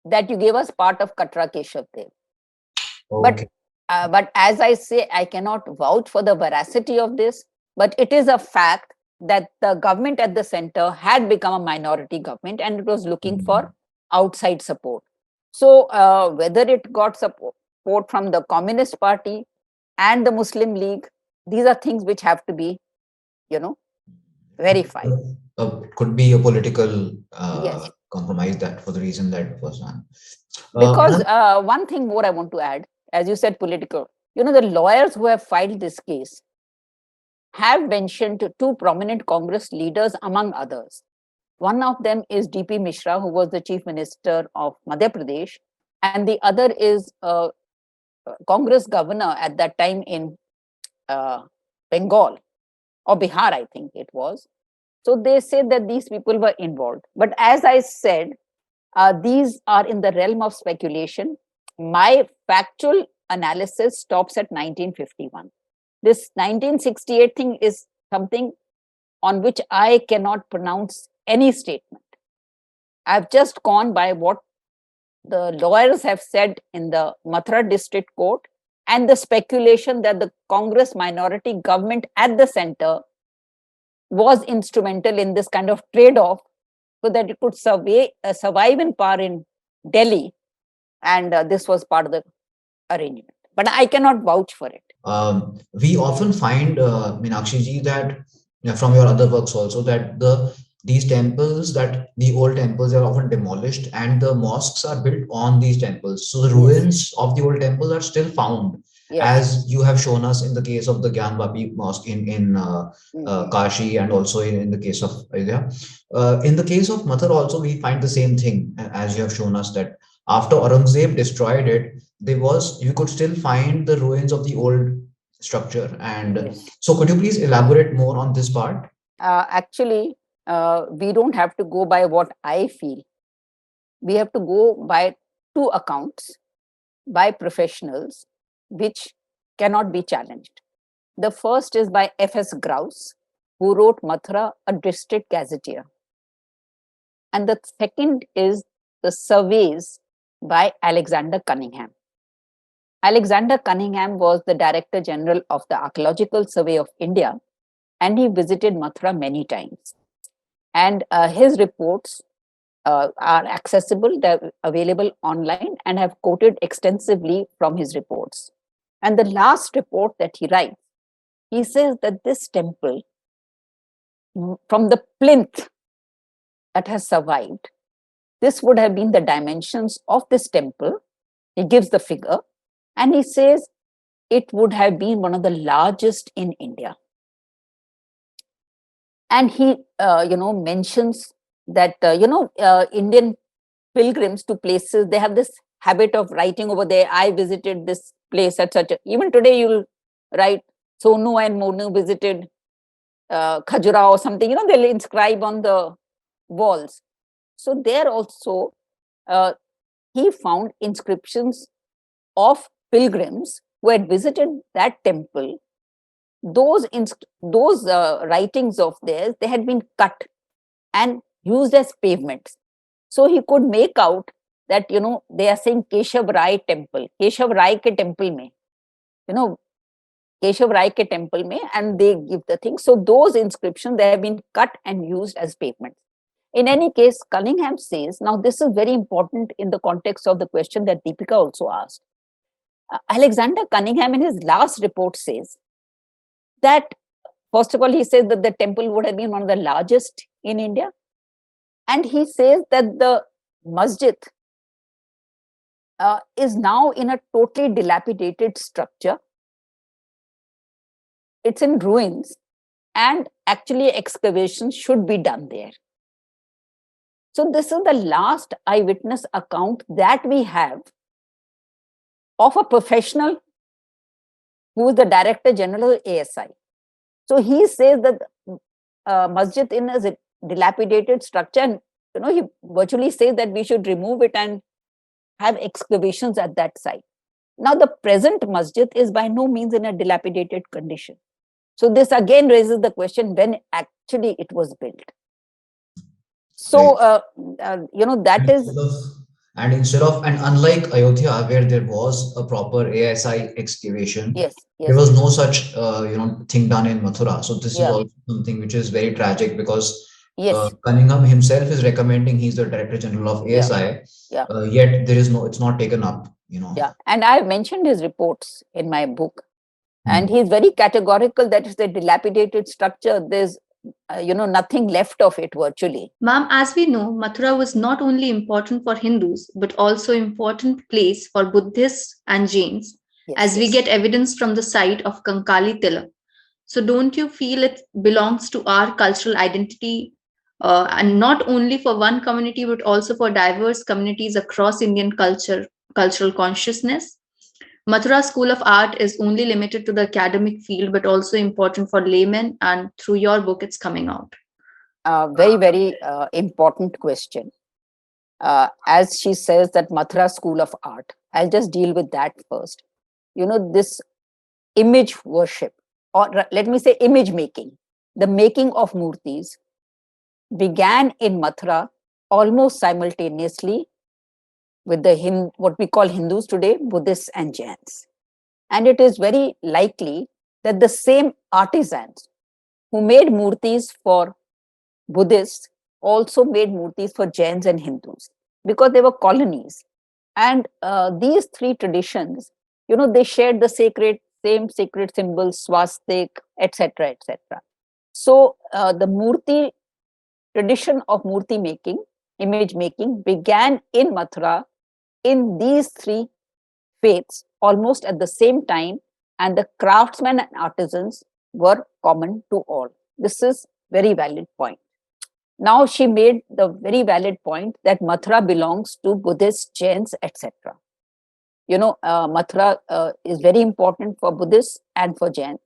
that you gave us part of Katra Keshav Dev. Okay. But as I say, I cannot vouch for the veracity of this, but it is a fact that the government at the center had become a minority government and it was looking for outside support. So whether it got support from the Communist Party and the Muslim League, these are things which have to be, verified. It could be a political Yes. compromise, that for the reason that was done. Because one thing more I want to add, as you said, political. The lawyers who have filed this case have mentioned two prominent Congress leaders, among others. One of them is D.P. Mishra, who was the Chief Minister of Madhya Pradesh, and the other is Congress governor at that time in Bengal or Bihar, I think it was. So they say that these people were involved. But as I said, these are in the realm of speculation. My factual analysis stops at 1951. This 1968 thing is something on which I cannot pronounce any statement. I've just gone by what the lawyers have said in the Mathura district court and the speculation that the Congress minority government at the center was instrumental in this kind of trade-off so that it could survive in power in Delhi. And this was part of the arrangement. But I cannot vouch for it. We often find, Meenakshi ji, that from your other works also, that these temples, that the old temples are often demolished and the mosques are built on these temples. So the ruins of the old temples are still found, as you have shown us in the case of the Gyanvapi mosque in Kashi, and also in the case of Ayodhya. In the case of Mathura also, we find the same thing, as you have shown us, that after Aurangzeb destroyed it, you could still find the ruins of the old structure. And so could you please elaborate more on this part? Actually, we don't have to go by what I feel. We have to go by two accounts by professionals which cannot be challenged. The first is by F.S. Grouse, who wrote Mathura, a district gazetteer. And the second is the surveys by Alexander Cunningham. Alexander Cunningham was the Director General of the Archaeological Survey of India, and he visited Mathura many times. And his reports are accessible, they're available online, and have quoted extensively from his reports. And the last report that he writes, he says that this temple, from the plinth that has survived, this would have been the dimensions of this temple. He gives the figure, and he says it would have been one of the largest in India. And he, mentions that, Indian pilgrims to places, they have this habit of writing over there, I visited this place at such a, even today you'll write, Sonu and Monu visited Khajuraho or something, they'll inscribe on the walls. So there also, he found inscriptions of pilgrims who had visited that temple. Those writings of theirs, they had been cut and used as pavements. So he could make out that, they are saying Keshav Rai temple, Keshav Rai ke temple mein, Keshav Rai ke temple mein, and they give the thing. So those inscriptions, they have been cut and used as pavements. In any case, Cunningham says, now this is very important in the context of the question that Deepika also asked. Alexander Cunningham in his last report says that, first of all, he says that the temple would have been one of the largest in India. And he says that the masjid is now in a totally dilapidated structure. It's in ruins, and actually excavation should be done there. So this is the last eyewitness account that we have of a professional who is the Director General of ASI. So he says that masjid in a dilapidated structure, and he virtually says that we should remove it and have excavations at that site. Now, the present masjid is by no means in a dilapidated condition. So this again raises the question when actually it was built. So, that is. And unlike Ayodhya, where there was a proper ASI excavation, Yes. there was no such thing done in Mathura. So this is Yeah. also something which is very tragic, because Yes. Cunningham himself is recommending, he's the Director General of ASI, Yeah. yet there is it's not taken up. Yeah, and I have mentioned his reports in my book, and Hmm. he's very categorical that it's a dilapidated structure. There's nothing left of it virtually. Ma'am, as we know, Mathura was not only important for Hindus, but also important place for Buddhists and Jains, Yes, as we yes. get evidence from the site of Kankali Tila. So don't you feel it belongs to our cultural identity, and not only for one community, but also for diverse communities across Indian cultural consciousness? Mathura School of Art is only limited to the academic field, but also important for laymen, and through your book, it's coming out. Very, very important question. As she says that Mathura School of Art, I'll just deal with that first. This image worship, or let me say image making, the making of murtis began in Mathura almost simultaneously with the what we call Hindus today, Buddhists and Jains. And it is very likely that the same artisans who made murtis for Buddhists also made murtis for Jains and Hindus, because they were colonies. And these three traditions, they shared the same sacred symbols, swastik, etc., etc. So the murti tradition of murti making, image making, began in Mathura in these three faiths almost at the same time, and the craftsmen and artisans were common to all. This is very valid point. Now she made the very valid point that Mathura belongs to Buddhists, Jains, etc. Mathura is very important for Buddhists and for Jains.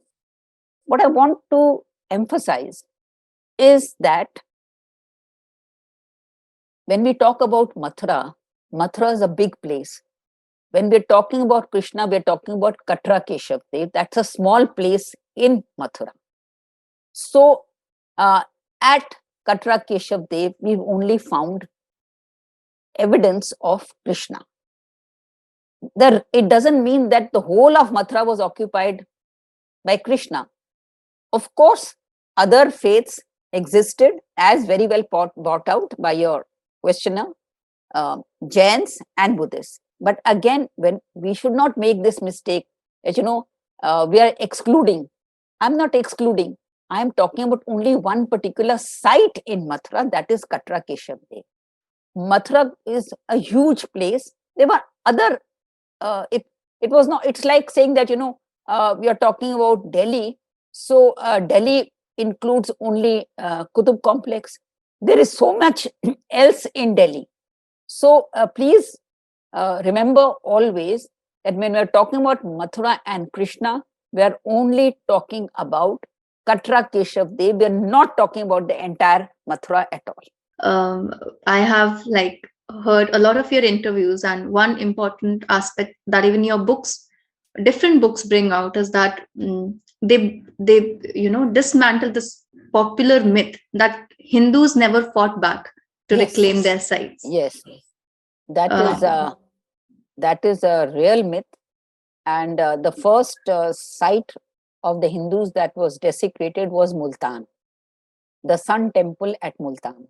What I want to emphasize is that when we talk about Mathura, Mathura is a big place. When we're talking about Krishna, we're talking about Katra Keshav Dev. That's a small place in Mathura. So at Katra Keshav Dev, we've only found evidence of Krishna. It doesn't mean that the whole of Mathura was occupied by Krishna. Of course, other faiths existed, as very well brought out by your questioner, Jains and Buddhists. But again, when we should not make this mistake, as we are excluding. I'm not excluding. I'm talking about only one particular site in Mathura, that is Katra Keshav Dev. Mathura is a huge place. There were other. It was not. It's like saying that we are talking about Delhi. So Delhi includes only Qutub complex. There is so much else in Delhi. So please remember always that when we are talking about Mathura and Krishna, we are only talking about Katra Keshav Dev. We are not talking about the entire Mathura at all. I have heard a lot of your interviews, and one important aspect that even your books, different books, bring out is that they dismantle this popular myth that Hindus never fought back to reclaim their sites. Yes, that is a real myth, and the first site of the Hindus that was desecrated was Multan, the Sun Temple at Multan.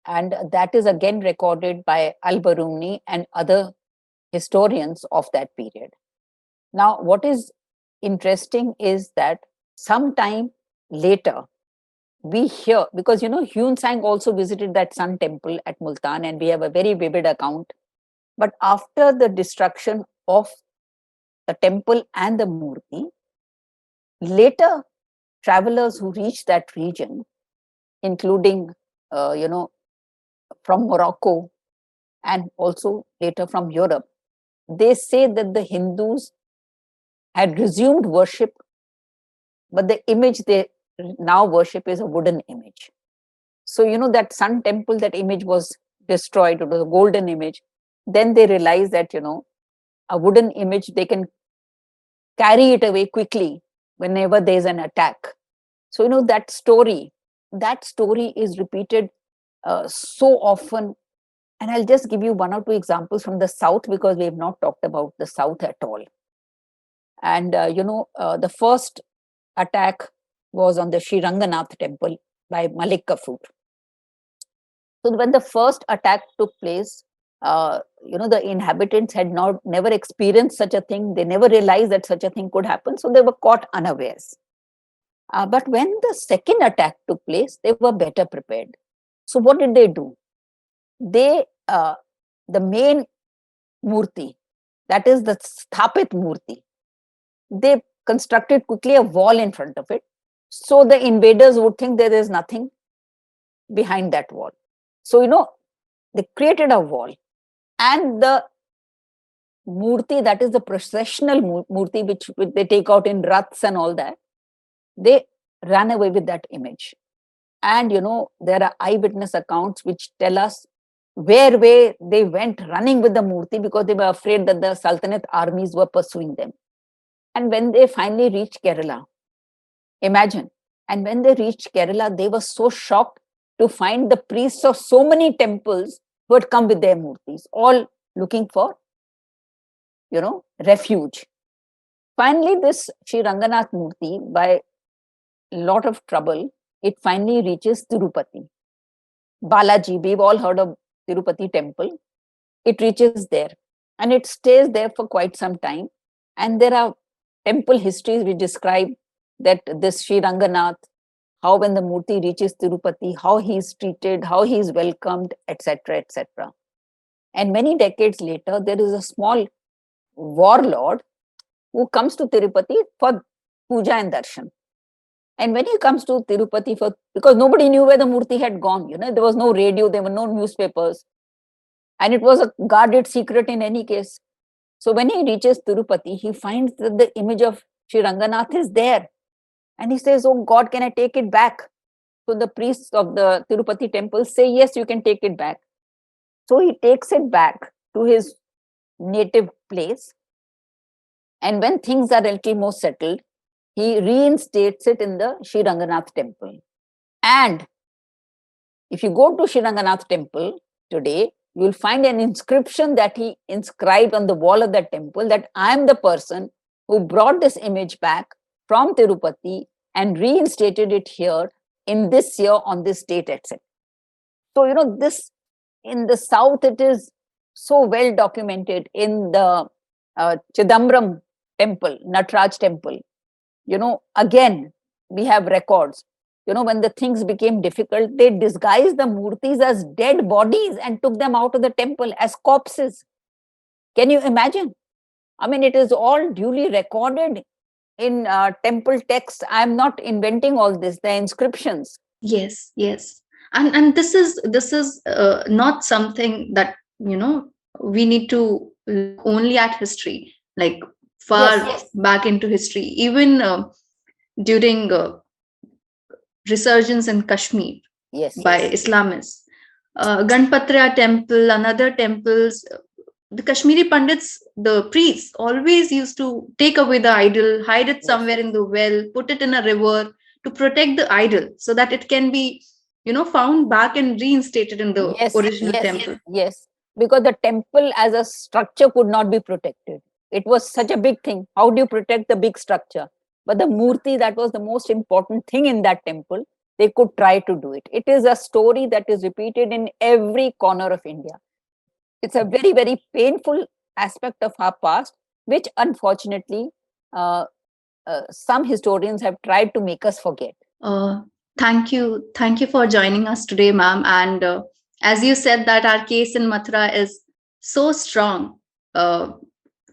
And that is again recorded by Al-Baruni and other historians of that period. Now, what is interesting is that sometime later, we hear, because Hyun Sang also visited that Sun Temple at Multan, and we have a very vivid account. But after the destruction of the temple and the murti, later travelers who reached that region, including from Morocco and also later from Europe, they say that the Hindus had resumed worship, but the image they now worship is a wooden image. So, that sun temple, that image was destroyed, it was a golden image. Then they realized that, a wooden image, they can carry it away quickly whenever there's an attack. So, that story is repeated so often. And I'll just give you one or two examples from the South, because we have not talked about the South at all. And, the first attack was on the Sri Ranganath temple by Malik Kafur. So when the first attack took place, the inhabitants had never experienced such a thing. They never realized that such a thing could happen. So they were caught unawares. But when the second attack took place, they were better prepared. So what did they do? They, the main murti, that is the Sthapit murti, they constructed quickly a wall in front of it. So the invaders would think there is nothing behind that wall. So, they created a wall, and the murti, that is the processional murti, which they take out in raths and all that, they ran away with that image. And, there are eyewitness accounts which tell us where they went running with the murti, because they were afraid that the Sultanate armies were pursuing them. And when they finally reached Kerala, imagine, and when they reached Kerala, they were so shocked to find the priests of so many temples who had come with their murtis, all looking for, refuge. Finally, this Sri Ranganath murti, by a lot of trouble, it finally reaches Tirupati. Balaji, we've all heard of Tirupati temple. It reaches there, and it stays there for quite some time. And there are temple histories which describe that this Sri Ranganath, how when the murti reaches Tirupati, how he is treated, how he is welcomed, etc., etc. And many decades later, there is a small warlord who comes to Tirupati for puja and darshan. And when he comes to Tirupati, because nobody knew where the murti had gone, there was no radio, there were no newspapers, and it was a guarded secret in any case. So when he reaches Tirupati, he finds that the image of Sri Ranganath is there. And he says, "Oh God, can I take it back?" So the priests of the Tirupati temple say, "Yes, you can take it back." So he takes it back to his native place. And when things are a little more settled, he reinstates it in the Sri Ranganath temple. And if you go to Sri Ranganath temple today, you will find an inscription that he inscribed on the wall of that temple, that I am the person who brought this image back from Tirupati and reinstated it here in this year on this date, etc. So, this in the South, it is so well documented in the Chidambaram temple, Nataraj temple. Again, we have records. When the things became difficult, they disguised the murtis as dead bodies and took them out of the temple as corpses. Can you imagine? I mean, it is all duly recorded in temple texts. I am not inventing all this, the inscriptions. Yes, yes. And this is not something that, we need to look only at history, like far back into history. Even during resurgence in Kashmir by Islamists, Ganpatra temple and other temples, the Kashmiri Pandits, the priests, always used to take away the idol, hide it somewhere in the well, put it in a river to protect the idol, so that it can be, found back and reinstated in the original temple. Yes, because the temple as a structure could not be protected. It was such a big thing. How do you protect the big structure? But the murti, that was the most important thing in that temple, they could try to do it. It is a story that is repeated in every corner of India. It's a very, very painful aspect of our past, which unfortunately some historians have tried to make us forget. Thank you for joining us today, ma'am. And as you said, that our case in Mathura is so strong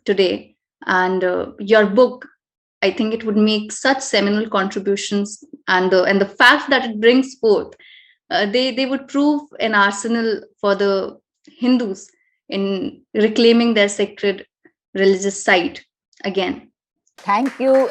today, and your book, I think it would make such seminal contributions, and the fact that it brings forth, they would prove an arsenal for the Hindus in reclaiming their sacred religious site again. Thank you,